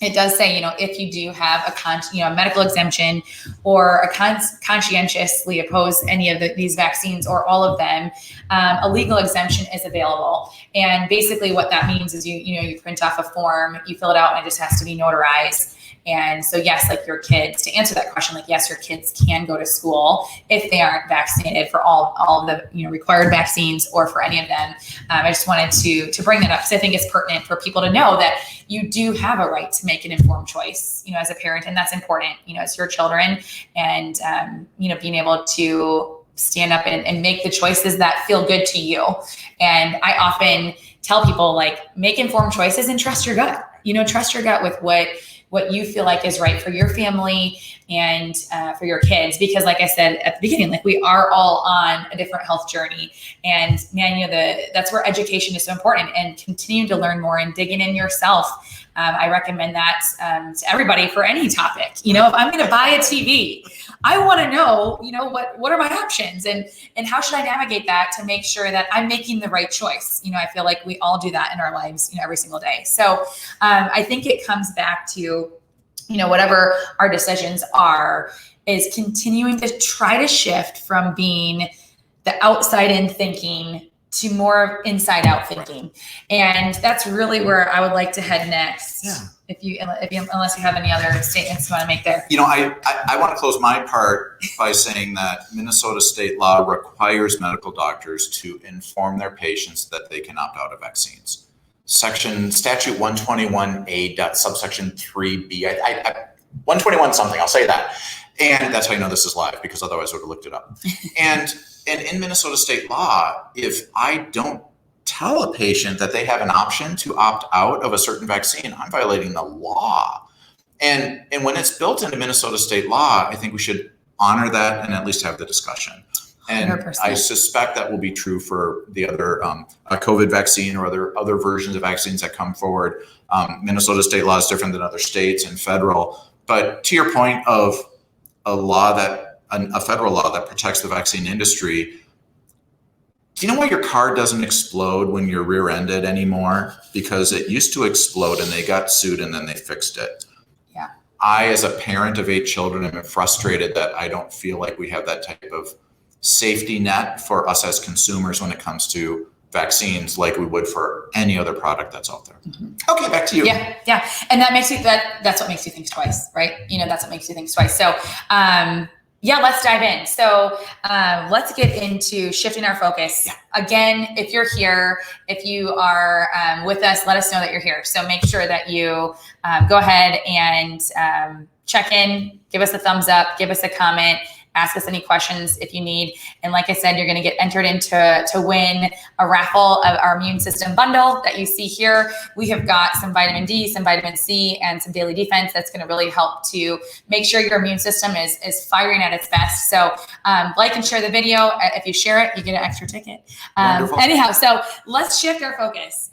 S1: it does say, if you do have a medical exemption or conscientiously oppose any of these vaccines or all of them, a legal exemption is available. And basically what that means is you print off a form, you fill it out, and it just has to be notarized. And so, yes, your kids, to answer that question, yes, your kids can go to school if they aren't vaccinated for all of the required vaccines or for any of them. I just wanted to bring that up because I think it's pertinent for people to know that you do have a right to make an informed choice, as a parent, and that's important, as your children, and being able to stand up and make the choices that feel good to you. And I often tell people make informed choices and trust your gut. Trust your gut with what you feel like is right for your family and for your kids. Because like I said at the beginning, we are all on a different health journey. And man, that's where education is so important, and continuing to learn more and digging in yourself I recommend that to everybody for any topic. If I'm going to buy a TV, I want to know, what are my options and how should I navigate that to make sure that I'm making the right choice? I feel like we all do that in our lives, every single day. So I think it comes back to, whatever our decisions are, is continuing to try to shift from being the outside in thinking to more inside out thinking. And that's really where I would like to head next.
S2: Yeah.
S1: Unless you have any other statements you want to make there.
S2: I want to close my part by saying that Minnesota state law requires medical doctors to inform their patients that they can opt out of vaccines. Statute 121A subsection 3B, 121 something, I'll say that. And that's how you know this is live, because otherwise I would have looked it up. And in Minnesota state law, if I don't tell a patient that they have an option to opt out of a certain vaccine, I'm violating the law. And when it's built into Minnesota state law, I think we should honor that and at least have the discussion. And 100%. I suspect that will be true for the other COVID vaccine or other versions of vaccines that come forward. Minnesota state law is different than other states and federal. But to your point of a federal law that protects the vaccine industry, do you know why your car doesn't explode when you're rear-ended anymore? Because it used to explode and they got sued and then they fixed it.
S1: Yeah.
S2: I, as a parent of 8 children, am frustrated that I don't feel like we have that type of safety net for us as consumers when it comes to vaccines like we would for any other product that's out there. Mm-hmm. Okay, back to you.
S1: Yeah. And that's what makes you think twice, right? That's what makes you think twice. So, let's dive in. So let's get into shifting our focus. Yeah. Again, if you're here, if you are with us, let us know that you're here. So make sure that you go ahead and check in, give us a thumbs up, give us a comment, ask us any questions if you need. And like I said, you're going to get entered to win a raffle of our immune system bundle that you see here. We have got some vitamin D, some vitamin C, and some daily defense that's going to really help to make sure your immune system is firing at its best. So like and share the video. If you share it, you get an extra ticket. Anyhow, so let's shift our focus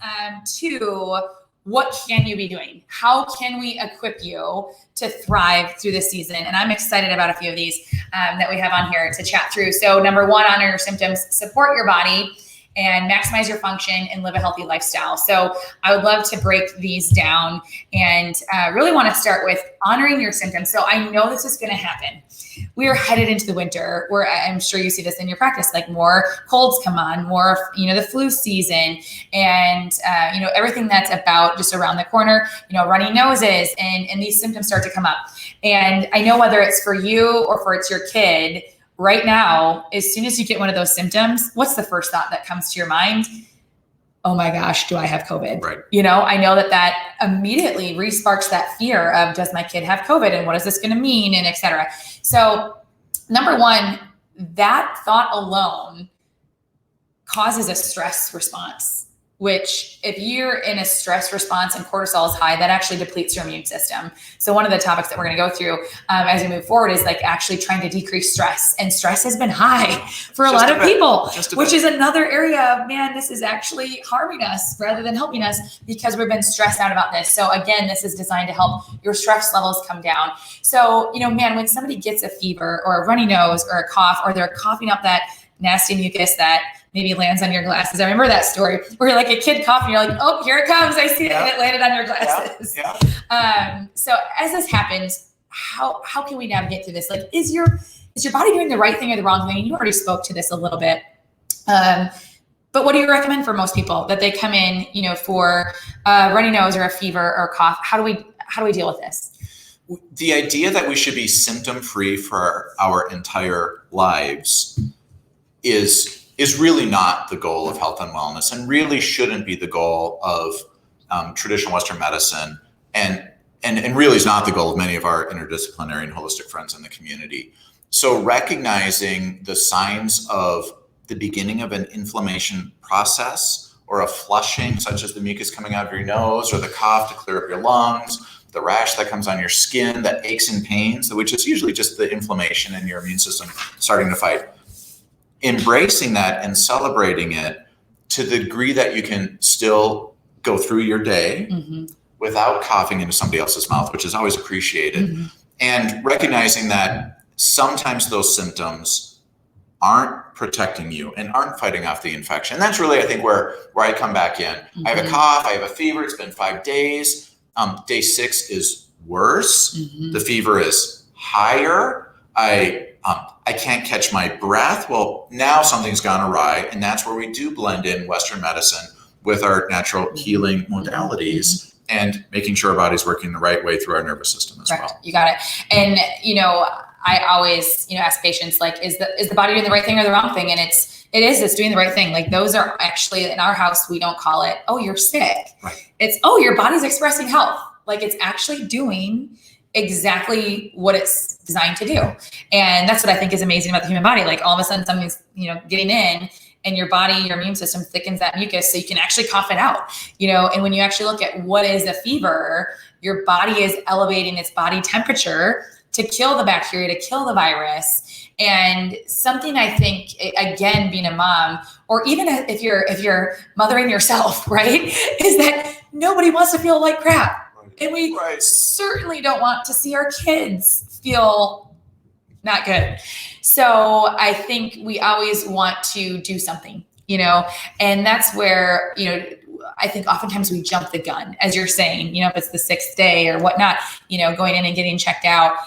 S1: to what can you be doing? How can we equip you to thrive through this season? And I'm excited about a few of these that we have on here to chat through. So number one, honor your symptoms, support your body, and maximize your function and live a healthy lifestyle. So I would love to break these down and really want to start with honoring your symptoms. So I know this is going to happen. We are headed into the winter where I'm sure you see this in your practice, like more colds come on, more, the flu season and, everything that's about just around the corner, runny noses and these symptoms start to come up. And I know whether it's for you or for it's your kid, right now, as soon as you get one of those symptoms, what's the first thought that comes to your mind? Oh my gosh, do I have COVID?
S2: Right.
S1: I know that immediately re-sparks that fear of, does my kid have COVID and what is this going to mean, and et cetera. So number one, that thought alone causes a stress response, which if you're in a stress response and cortisol is high, that actually depletes your immune system. So one of the topics that we're going to go through as we move forward is like actually trying to decrease stress. And stress has been high for a lot of people, which is another area of, man, this is actually harming us rather than helping us because we've been stressed out about this. So again, this is designed to help your stress levels come down. So, when somebody gets a fever or a runny nose or a cough, or they're coughing up that nasty mucus that maybe lands on your glasses. I remember that story where you're like a kid coughing, you're like, oh, here it comes. I see it. And it landed on your glasses. Yeah. So as this happens, how can we navigate through this? Like, is your body doing the right thing or the wrong thing? You already spoke to this a little bit. But what do you recommend for most people that they come in, for a runny nose or a fever or a cough? How do we deal with this?
S2: The idea that we should be symptom-free for our entire lives is really not the goal of health and wellness, and really shouldn't be the goal of traditional Western medicine, and really is not the goal of many of our interdisciplinary and holistic friends in the community. So recognizing the signs of the beginning of an inflammation process or a flushing, such as the mucus coming out of your nose or the cough to clear up your lungs, the rash that comes on your skin, that aches and pains, which is usually just the inflammation in your immune system starting to fight. Embracing that and celebrating it to the degree that you can still go through your day without coughing into somebody else's mouth, which is always appreciated. Mm-hmm. And recognizing that sometimes those symptoms aren't protecting you and aren't fighting off the infection. And that's really, I think, where I come back in. Mm-hmm. I have a cough, I have a fever, it's been 5 days. Day 6 is worse. Mm-hmm. The fever is higher. I can't catch my breath. Well, now something's gone awry, and that's where we do blend in Western medicine with our natural healing modalities and making sure our body's working the right way through our nervous system as well.
S1: You got it. And, I always, ask patients, like, is the body doing the right thing or the wrong thing? And it's doing the right thing. Like, those are actually, in our house, we don't call it, oh, you're sick.
S2: Right.
S1: It's, oh, your body's expressing health. Like, it's actually doing exactly what it's designed to do. And that's what I think is amazing about the human body. Like, all of a sudden something's, getting in, and your body, your immune system thickens that mucus so you can actually cough it out, and when you actually look at what is a fever, your body is elevating its body temperature to kill the bacteria, to kill the virus. And something I think, again, being a mom, or even if you're mothering yourself, right, is that nobody wants to feel like crap. And we certainly don't want to see our kids feel not good. So I think we always want to do something, and that's where, I think oftentimes we jump the gun, as you're saying, if it's the 6th day or whatnot, going in and getting checked out.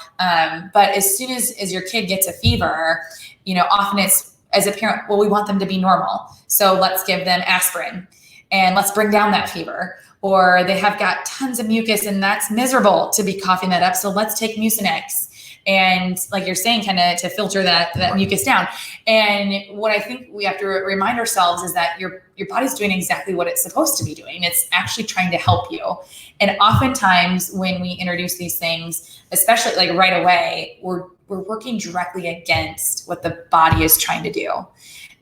S1: But as soon as your kid gets a fever, often it's, as a parent, well, we want them to be normal. So let's give them aspirin and let's bring down that fever. Or they have got tons of mucus and that's miserable to be coughing that up. So let's take Mucinex. And like you're saying, kind of to filter that mucus down. And what I think we have to remind ourselves is that your body's doing exactly what it's supposed to be doing. It's actually trying to help you. And oftentimes when we introduce these things, especially like right away, we're working directly against what the body is trying to do.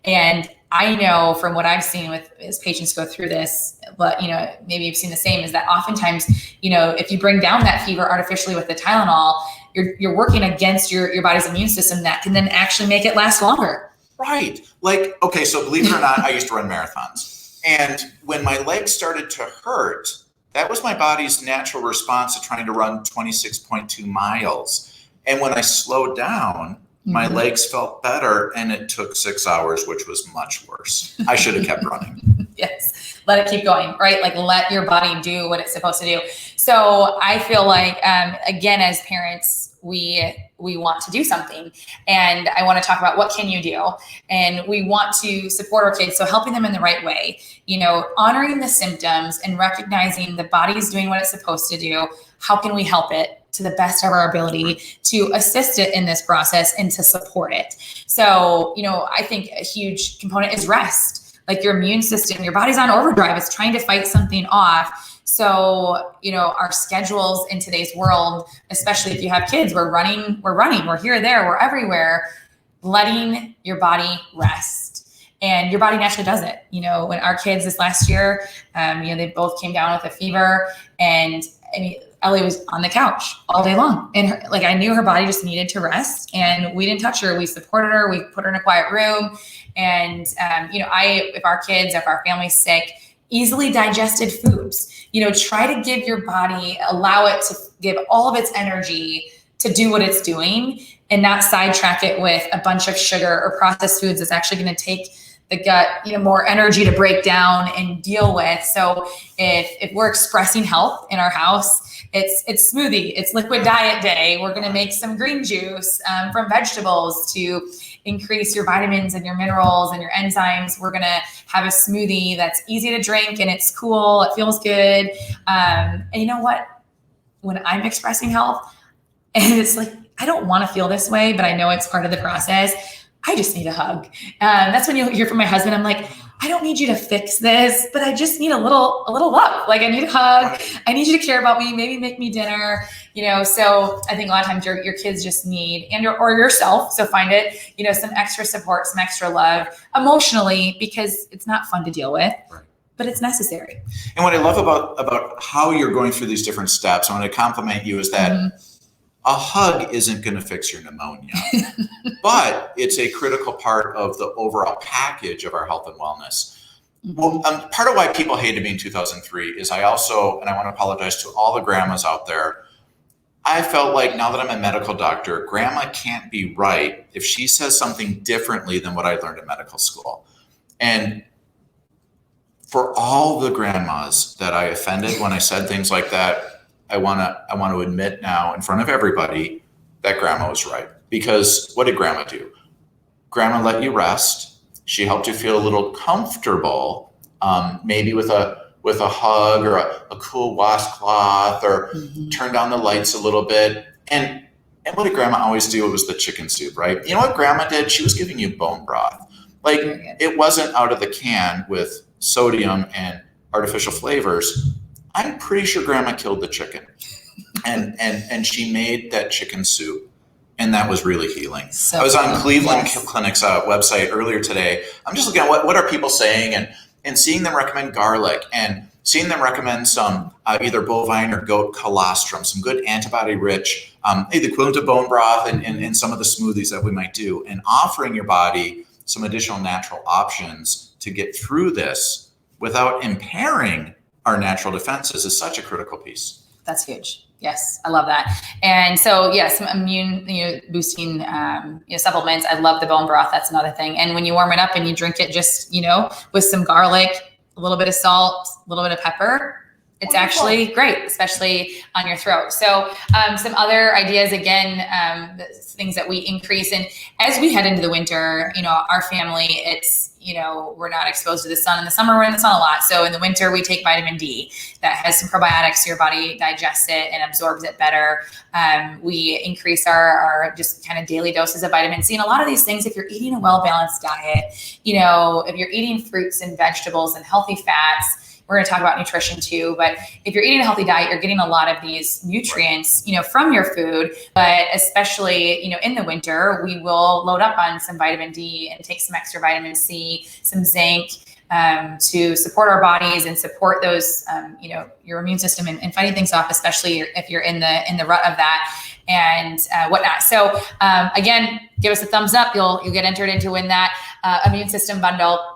S1: And I know from what I've seen as patients go through this, but maybe you've seen the same, is that oftentimes, if you bring down that fever artificially with the Tylenol, you're working against your body's immune system that can then actually make it last longer.
S2: Right. Like, okay, so believe it or not, I used to run marathons. And when my legs started to hurt, that was my body's natural response to trying to run 26.2 miles. And when I slowed down, my legs felt better, and it took 6 hours, which was much worse. I should have kept running.
S1: Yes. Let it keep going, right? Like, let your body do what it's supposed to do. So I feel like, again, as parents, we want to do something, and I want to talk about what can you do, and we want to support our kids. So helping them in the right way, honoring the symptoms and recognizing the body is doing what it's supposed to do. How can we help it to the best of our ability to assist it in this process and to support it? So, I think a huge component is rest. Like, your immune system, your body's on overdrive. It's trying to fight something off. So, our schedules in today's world, especially if you have kids, we're running, we're here, there, we're everywhere. Letting your body rest. And your body naturally does it. When our kids this last year, they both came down with a fever, and Ellie was on the couch all day long. And I knew her body just needed to rest, and we didn't touch her. We supported her. We put her in a quiet room. And, if our family's sick, easily digested foods, try to give your body, allow it to give all of its energy to do what it's doing, and not sidetrack it with a bunch of sugar or processed foods that's actually going to take the gut, more energy to break down and deal with. So if we're expressing health in our house, it's smoothie, it's liquid diet day. We're going to make some green juice from vegetables to increase your vitamins and your minerals and your enzymes. We're going to have a smoothie that's easy to drink and it's cool. It feels good. And you know what? When I'm expressing health, and it's like, I don't want to feel this way, but I know it's part of the process, I just need a hug. That's when you'll hear from my husband. I'm like, I don't need you to fix this, but I just need a little love. Like, I need a hug. I need you to care about me. Maybe make me dinner. So I think a lot of times your kids just need, or yourself. So find it, some extra support, some extra love emotionally, because it's not fun to deal with, but it's necessary.
S2: And what I love about how you're going through these different steps, I want to compliment you, is that a hug isn't going to fix your pneumonia, but it's a critical part of the overall package of our health and wellness. Well, part of why people hated me in 2003 is I want to apologize to all the grandmas out there. I felt like now that I'm a medical doctor, grandma can't be right if she says something differently than what I learned in medical school. And for all the grandmas that I offended when I said things like that, I want to admit now in front of everybody that grandma was right. Because what did grandma do? Grandma let you rest. She helped you feel a little comfortable, maybe with a hug or a cool washcloth, or turn down the lights a little bit. And what did grandma always do? It was the chicken soup, right? You know what grandma did? She was giving you bone broth. Like, it wasn't out of the can with sodium and artificial flavors. I'm pretty sure grandma killed the chicken and she made that chicken soup. And that was really healing. So I was on Cleveland Clinic's website earlier today. I'm just looking at what are people saying and seeing them recommend garlic and seeing them recommend some either bovine or goat colostrum, some good antibody-rich, the equivalent of bone broth and some of the smoothies that we might do, and offering your body some additional natural options to get through this without impairing our natural defenses is such a critical piece.
S1: That's huge. Yes, I love that. And so, some immune, boosting, supplements. I love the bone broth. That's another thing. And when you warm it up and you drink it, just with some garlic, a little bit of salt, a little bit of pepper, it's actually great, especially on your throat. So, some other ideas, again, things that we increase. And as we head into the winter, our family, it's we're not exposed to the sun. In the summer, we're in the sun a lot. So in the winter, we take vitamin D that has some probiotics so your body digests it and absorbs it better. We increase our just kind of daily doses of vitamin C. And a lot of these things, if you're eating a well-balanced diet, if you're eating fruits and vegetables and healthy fats, we're going to talk about nutrition too, but if you're eating a healthy diet, you're getting a lot of these nutrients, from your food. But especially, in the winter, we will load up on some vitamin D and take some extra vitamin C, some zinc, to support our bodies and support those, your immune system and fighting things off, especially if you're in the rut of that and whatnot. So again, give us a thumbs up. You'll get entered into win that immune system bundle.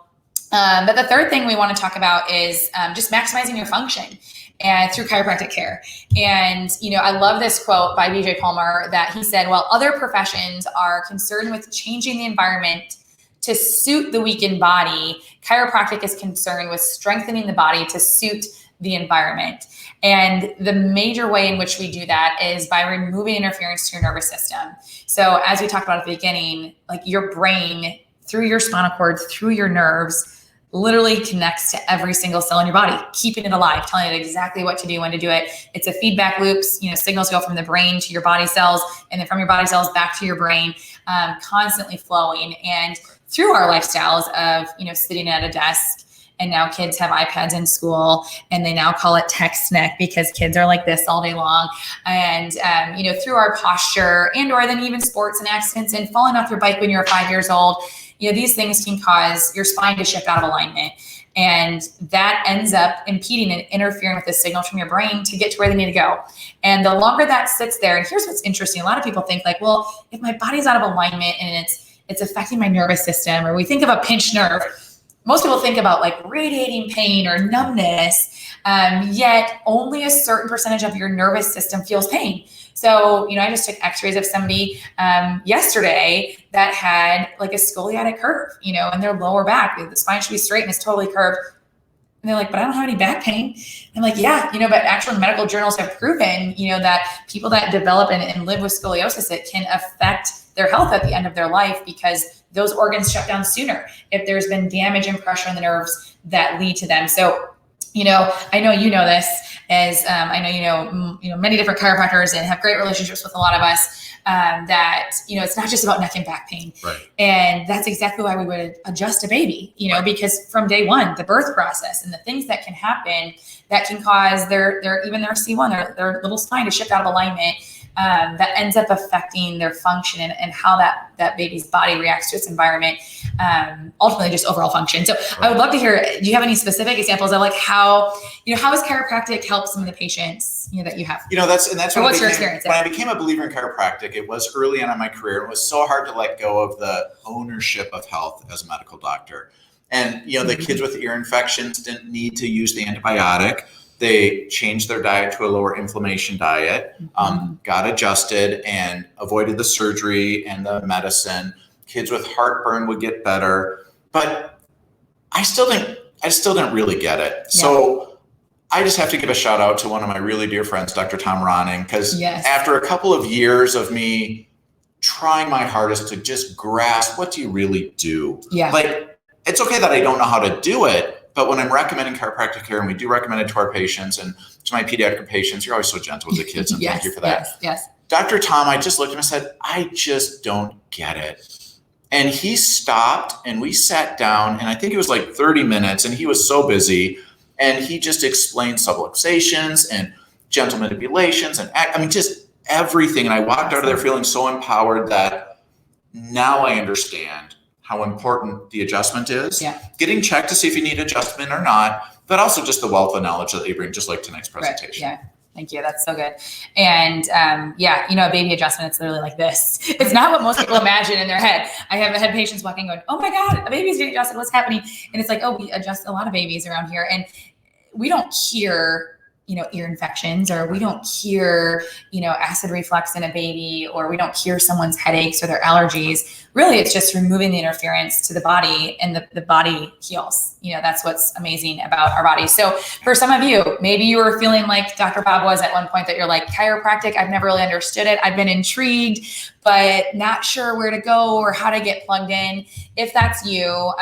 S1: But the third thing we want to talk about is just maximizing your function and through chiropractic care. And, I love this quote by BJ Palmer that he said, while other professions are concerned with changing the environment to suit the weakened body, chiropractic is concerned with strengthening the body to suit the environment. And the major way in which we do that is by removing interference to your nervous system. So as we talked about at the beginning, like your brain, through your spinal cord, through your nerves, literally connects to every single cell in your body, keeping it alive, telling it exactly what to do, when to do it. It's a feedback loops, signals go from the brain to your body cells, and then from your body cells back to your brain, constantly flowing. And through our lifestyles of, sitting at a desk, and now kids have iPads in school and they now call it text neck because kids are like this all day long. And, through our posture or then even sports and accidents and falling off your bike when you're 5 years old, these things can cause your spine to shift out of alignment. And that ends up impeding and interfering with the signal from your brain to get to where they need to go. And the longer that sits there, and here's what's interesting. A lot of people think like, well, if my body's out of alignment and it's affecting my nervous system, or we think of a pinched nerve, most people think about like radiating pain or numbness, yet only a certain percentage of your nervous system feels pain. So, I just took x-rays of somebody yesterday that had like a scoliotic curve, in their lower back. The spine should be straight and it's totally curved. And they're like, but I don't have any back pain. I'm like, yeah, but actual medical journals have proven, that people that develop and live with scoliosis, it can affect their health at the end of their life because those organs shut down sooner if there's been damage and pressure on the nerves that lead to them. So, I know this as I know many different chiropractors and have great relationships with a lot of us. That it's not just about neck and back pain,
S2: right? And
S1: that's exactly why we would adjust a baby, because from day one, the birth process and the things that can happen that can cause their C1, their little spine to shift out of alignment. That ends up affecting their function and how that baby's body reacts to its environment, ultimately just overall function. So I would love to hear, do you have any specific examples of like how has chiropractic helped some of the patients, that you have?
S2: That's
S1: or what's your experience?
S2: When I became a believer in chiropractic, it was early on in my career. It was so hard to let go of the ownership of health as a medical doctor. And, the kids with ear infections didn't need to use the antibiotic. They changed their diet to a lower inflammation diet, got adjusted and avoided the surgery and the medicine. Kids with heartburn would get better, but I still didn't really get it. Yeah. So I just have to give a shout out to one of my really dear friends, Dr. Tom Ronning, because after a couple of years of me trying my hardest to just grasp, what do you really do? Yeah. Like, it's okay that I don't know how to do it, but when I'm recommending chiropractic care, and we do recommend it to our patients and to my pediatric patients, you're always so gentle with the kids, and thank you for that.
S1: Yes.
S2: Dr. Tom, I just looked at him and said, I just don't get it. And he stopped and we sat down, and I think it was like 30 minutes, and he was so busy, and he just explained subluxations and gentle manipulations and just everything. And I walked out of there feeling so empowered that now I understand how important the adjustment is. Yeah. Getting checked to see if you need adjustment or not, but also just the wealth of knowledge that you bring, just like tonight's presentation.
S1: Right. Yeah. Thank you. That's so good. And a baby adjustment, it's literally like this. It's not what most people imagine in their head. I have had patients walking going, oh my God, a baby's getting adjusted. What's happening? And it's like, oh, we adjust a lot of babies around here. And we don't hear, ear infections, or we don't hear, acid reflux in a baby, or we don't hear someone's headaches or their allergies. Really, it's just removing the interference to the body, and the body heals. That's what's amazing about our bodies. So for some of you, maybe you were feeling like Dr. Bob was at one point, that you're like, chiropractic, I've never really understood it. I've been intrigued, but not sure where to go or how to get plugged in. If that's you,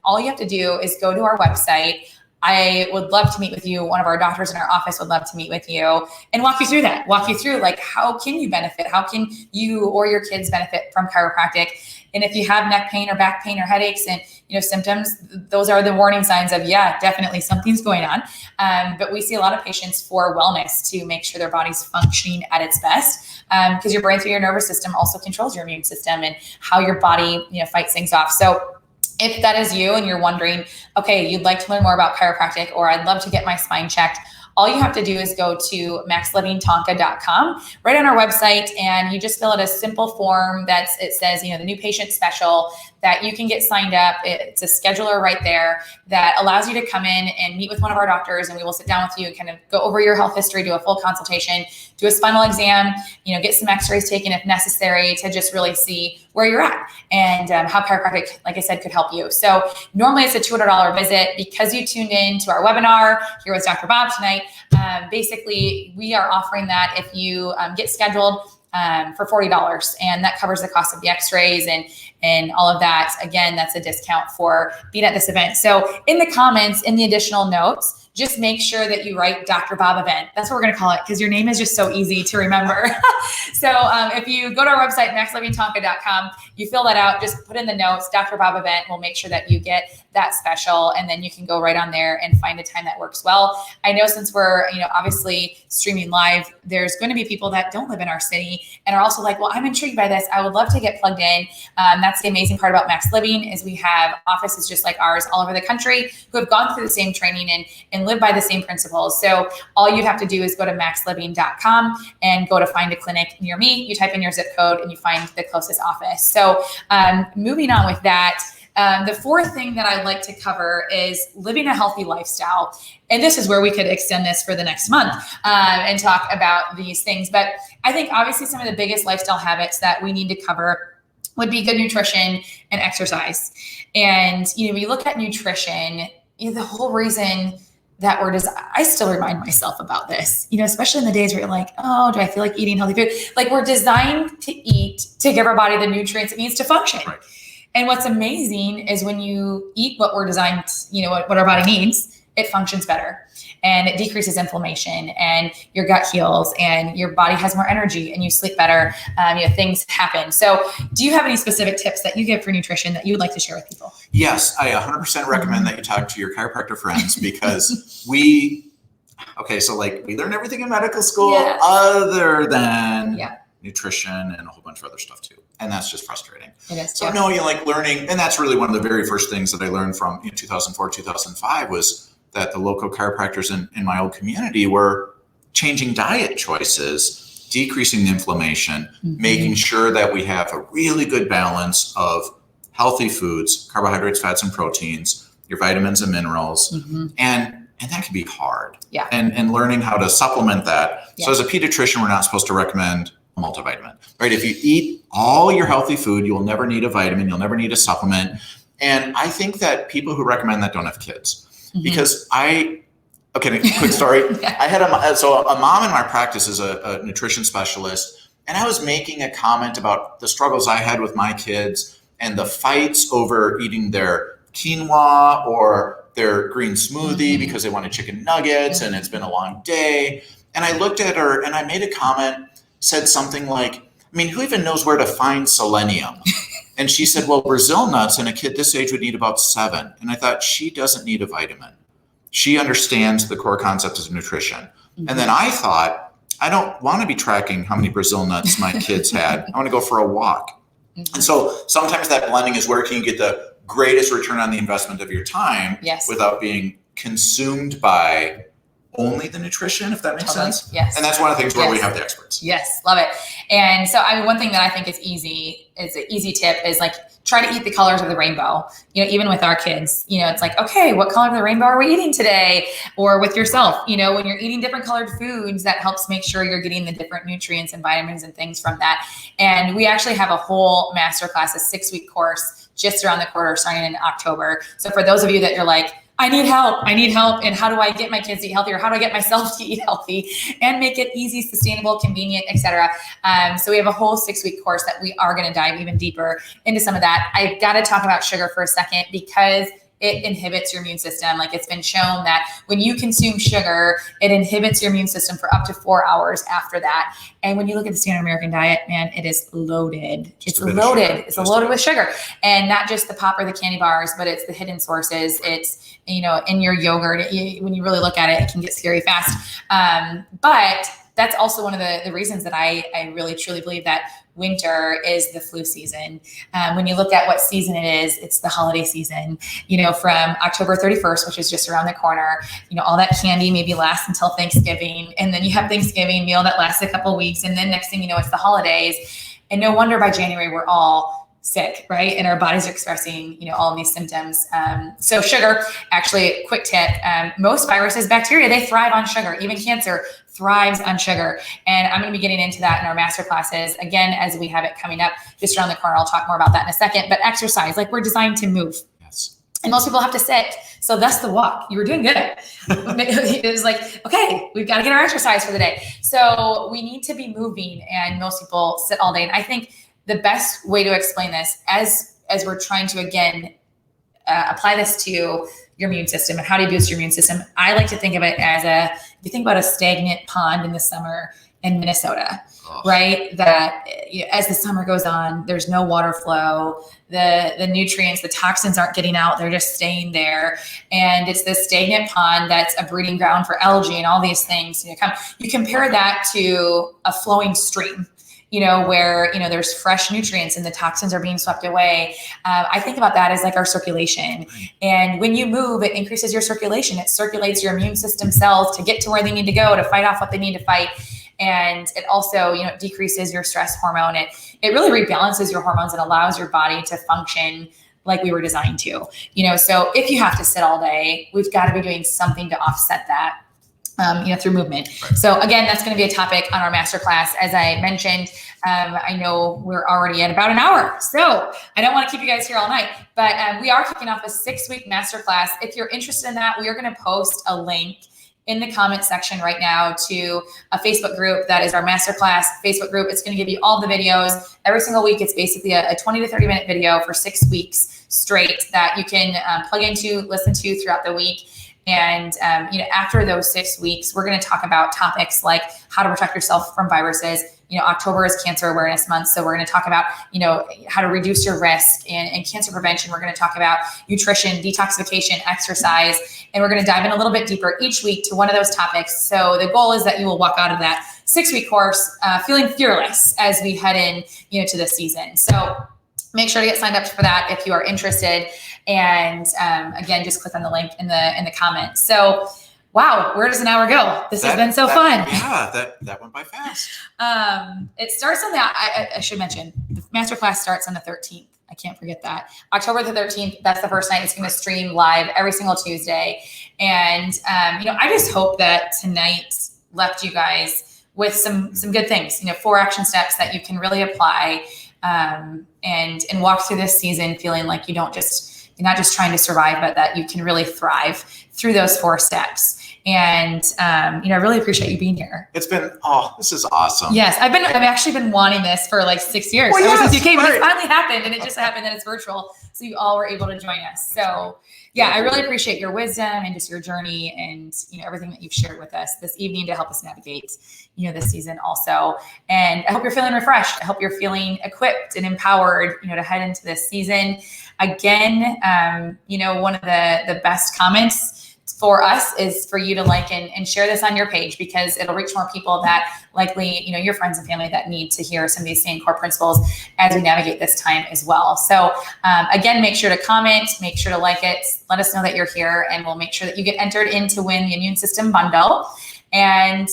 S1: all you have to do is go to our website. I would love to meet with you. One of our doctors in our office would love to meet with you and walk you through that. Walk you through, like, how can you benefit? How can you or your kids benefit from chiropractic? And if you have neck pain or back pain or headaches and, symptoms, those are the warning signs of, definitely something's going on. But we see a lot of patients for wellness to make sure their body's functioning at its best, because your brain through your nervous system also controls your immune system and how your body, fights things off. So if that is you and you're wondering, okay, you'd like to learn more about chiropractic, or I'd love to get my spine checked, all you have to do is go to maxlivingtonka.com, right on our website, and you just fill out a simple form it says, the new patient special, that you can get signed up. It's a scheduler right there that allows you to come in and meet with one of our doctors, and we will sit down with you and kind of go over your health history, do a full consultation, do a spinal exam, get some x-rays taken if necessary, to just really see where you're at and how chiropractic, like I said, could help you. So normally it's a $200 visit. Because you tuned in to our webinar here with Dr. Bob tonight, basically we are offering that if you get scheduled for $40, and that covers the cost of the x-rays and all of that. Again, that's a discount for being at this event. So in the comments, in the additional notes, just make sure that you write Dr. Bob event. That's what we're going to call it, because your name is just so easy to remember. So if you go to our website, maxlivingtonka.com, you fill that out, just put in the notes, Dr. Bob event. We'll make sure that you get that special, and then you can go right on there and find a time that works well. I know since we're, obviously streaming live, there's going to be people that don't live in our city and are also like, well, I'm intrigued by this. I would love to get plugged in. That's the amazing part about Max Living, is we have offices just like ours all over the country who have gone through the same training and live by the same principles. So all you have to do is go to maxliving.com and go to find a clinic near me. You type in your zip code and you find the closest office. So moving on with that, the fourth thing that I'd like to cover is living a healthy lifestyle. And this is where we could extend this for the next month and talk about these things. But I think obviously some of the biggest lifestyle habits that we need to cover would be good nutrition and exercise. And, when you look at nutrition, the whole reason that I still remind myself about this, especially in the days where you're like, oh, do I feel like eating healthy food? Like, we're designed to eat to give our body the nutrients it needs to function. Right. And what's amazing is when you eat what we're designed, what our body needs, it functions better, and it decreases inflammation, and your gut heals, and your body has more energy, and you sleep better. Things happen. So do you have any specific tips that you give for nutrition that you would like to share with people?
S2: Yes, I 100% recommend that you talk to your chiropractor friends, because we learn everything in medical school other than nutrition and a whole bunch of other stuff too. And that's just frustrating.
S1: It is.
S2: So learning, and that's really one of the very first things that I learned from 2004, 2005 was that the local chiropractors in my old community were changing diet choices, decreasing the inflammation, making sure that we have a really good balance of healthy foods, carbohydrates, fats, and proteins, your vitamins and minerals, and that can be hard.
S1: Yeah.
S2: And learning how to supplement that.
S1: Yeah.
S2: So as a pediatrician, we're not supposed to recommend a multivitamin, right? If you eat all your healthy food, you'll never need a vitamin, you'll never need a supplement. And I think that people who recommend that don't have kids. Because okay, quick story. I had a mom in my practice is a nutrition specialist, and I was making a comment about the struggles I had with my kids and the fights over eating their quinoa or their green smoothie because they wanted chicken nuggets and it's been a long day. And I looked at her and I made a comment, said something like, I mean, who even knows where to find selenium? And she said, well, Brazil nuts in a kid this age would need about 7. And I thought, she doesn't need a vitamin. She understands the core concept of nutrition. And then I thought, I don't want to be tracking how many Brazil nuts my kids had. I want to go for a walk. And so sometimes that blending is where can you get the greatest return on the investment of your time without being consumed by only the nutrition, if that makes sense.
S1: Yes.
S2: And that's one of the things where we have the experts.
S1: Yes, love it. And so, I mean, one thing that I think is an easy tip is like, try to eat the colors of the rainbow. You know, even with our kids, you know, it's like, okay, what color of the rainbow are we eating today? Or with yourself, you know, when you're eating different colored foods, that helps make sure you're getting the different nutrients and vitamins and things from that. And we actually have a whole masterclass, a 6-week course just around the corner starting in October. So for those of you that you're like, I need help. And how do I get my kids to eat healthy, or how do I get myself to eat healthy and make it easy, sustainable, convenient, etc. So we have a whole 6-week course that we are going to dive even deeper into some of that. I've got to talk about sugar for a second because it inhibits your immune system. Like, it's been shown that when you consume sugar, it inhibits your immune system for up to 4 hours after that. And when you look at the standard American diet, man, it is loaded. It's loaded. It's loaded with sugar, and not just the pop or the candy bars, but it's the hidden sources. It's, you know, in your yogurt. When you really look at it, it can get scary fast. But that's also one of the reasons that I really truly believe that winter is the flu season. When you look at what season it is, it's the holiday season, you know, from October 31st, which is just around the corner. You know, all that candy maybe lasts until Thanksgiving, and then you have Thanksgiving meal that lasts a couple of weeks. And then next thing you know, it's the holidays. And no wonder by January, we're all sick, right? And our bodies are expressing, you know, all of these symptoms. So sugar, actually, quick tip, most viruses, bacteria, they thrive on sugar. Even cancer thrives on sugar. And I'm going to be getting into that in our master classes, again, as we have it coming up just around the corner. I'll talk more about that in a second. But exercise, like, we're designed to move.
S2: Yes.
S1: And most people have to sit. So that's the walk. You were doing good. It was like, okay, we've got to get our exercise for the day. So we need to be moving, and most people sit all day. And I think the best way to explain this, as we're trying to, again, apply this to your immune system and how to boost your immune system, I like to think of it as if you think about a stagnant pond in the summer in Minnesota, right? That as the summer goes on, there's no water flow. The nutrients, the toxins aren't getting out. They're just staying there. And it's this stagnant pond that's a breeding ground for algae and all these things. You compare that to a flowing stream, you know, where, you know, there's fresh nutrients and the toxins are being swept away. I think about that as like our circulation. And when you move, it increases your circulation. It circulates your immune system cells to get to where they need to go to fight off what they need to fight. And it also, you know, decreases your stress hormone. It really rebalances your hormones and allows your body to function like we were designed to, you know. So if you have to sit all day, we've got to be doing something to offset that. You know, through movement. Right. So again, that's going to be a topic on our masterclass. As I mentioned, I know we're already at about an hour, so I don't want to keep you guys here all night, but we are kicking off a 6-week masterclass. If you're interested in that, we are going to post a link in the comment section right now to a Facebook group that is our masterclass Facebook group. It's going to give you all the videos every single week. It's basically a 20 to 30 minute video for 6 weeks straight that you can plug into, listen to throughout the week. And, you know, after those 6 weeks, we're going to talk about topics like how to protect yourself from viruses. You know, October is Cancer Awareness Month. So we're going to talk about, you know, how to reduce your risk and cancer prevention. We're going to talk about nutrition, detoxification, exercise, and we're going to dive in a little bit deeper each week to one of those topics. So the goal is that you will walk out of that 6-week course feeling fearless as we head in, you know, to this season. So make sure to get signed up for that if you are interested. And again, just click on the link in the comments. So, wow, where does an hour go? This has been so fun.
S2: Yeah, that went by fast.
S1: It starts on I should mention, the masterclass starts on the 13th. I can't forget that. October the 13th, that's the first night. It's going to stream live every single Tuesday. And, I just hope that tonight left you guys with some good things, 4 action steps that you can really apply, and walk through this season feeling like you're not just trying to survive, but that you can really thrive through those 4 steps. And, I really appreciate you being here.
S2: It's been, this is awesome.
S1: Yes. I've actually been wanting this for like 6 years.
S2: Well,
S1: ever since you
S2: yes,
S1: came,
S2: right.
S1: it finally happened, and it just happened that it's virtual. So you all were able to join us. So yeah, I really appreciate your wisdom and just your journey and, everything that you've shared with us this evening to help us navigate, this season also. And I hope you're feeling refreshed. I hope you're feeling equipped and empowered, to head into this season. Again, one of the best comments for us is for you to like and share this on your page, because it'll reach more people that likely, your friends and family that need to hear some of these same core principles as we navigate this time as well. So again, make sure to comment, make sure to like it, let us know that you're here, and we'll make sure that you get entered in to win the immune system bundle. And,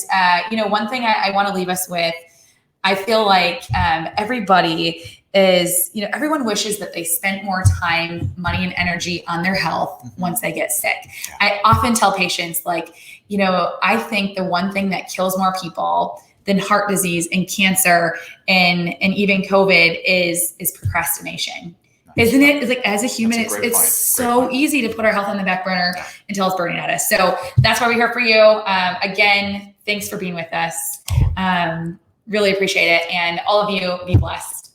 S1: one thing I want to leave us with, I feel like everybody is, everyone wishes that they spent more time, money, and energy on their health once they get sick. Yeah. I often tell patients, I think the one thing that kills more people than heart disease and cancer and even COVID is procrastination. Nice. Isn't it? It's like, as a human, it's so easy to put our health on the back burner until it's burning at us. So that's why we're here for you. Again, thanks for being with us. Really appreciate it. And all of you, be blessed.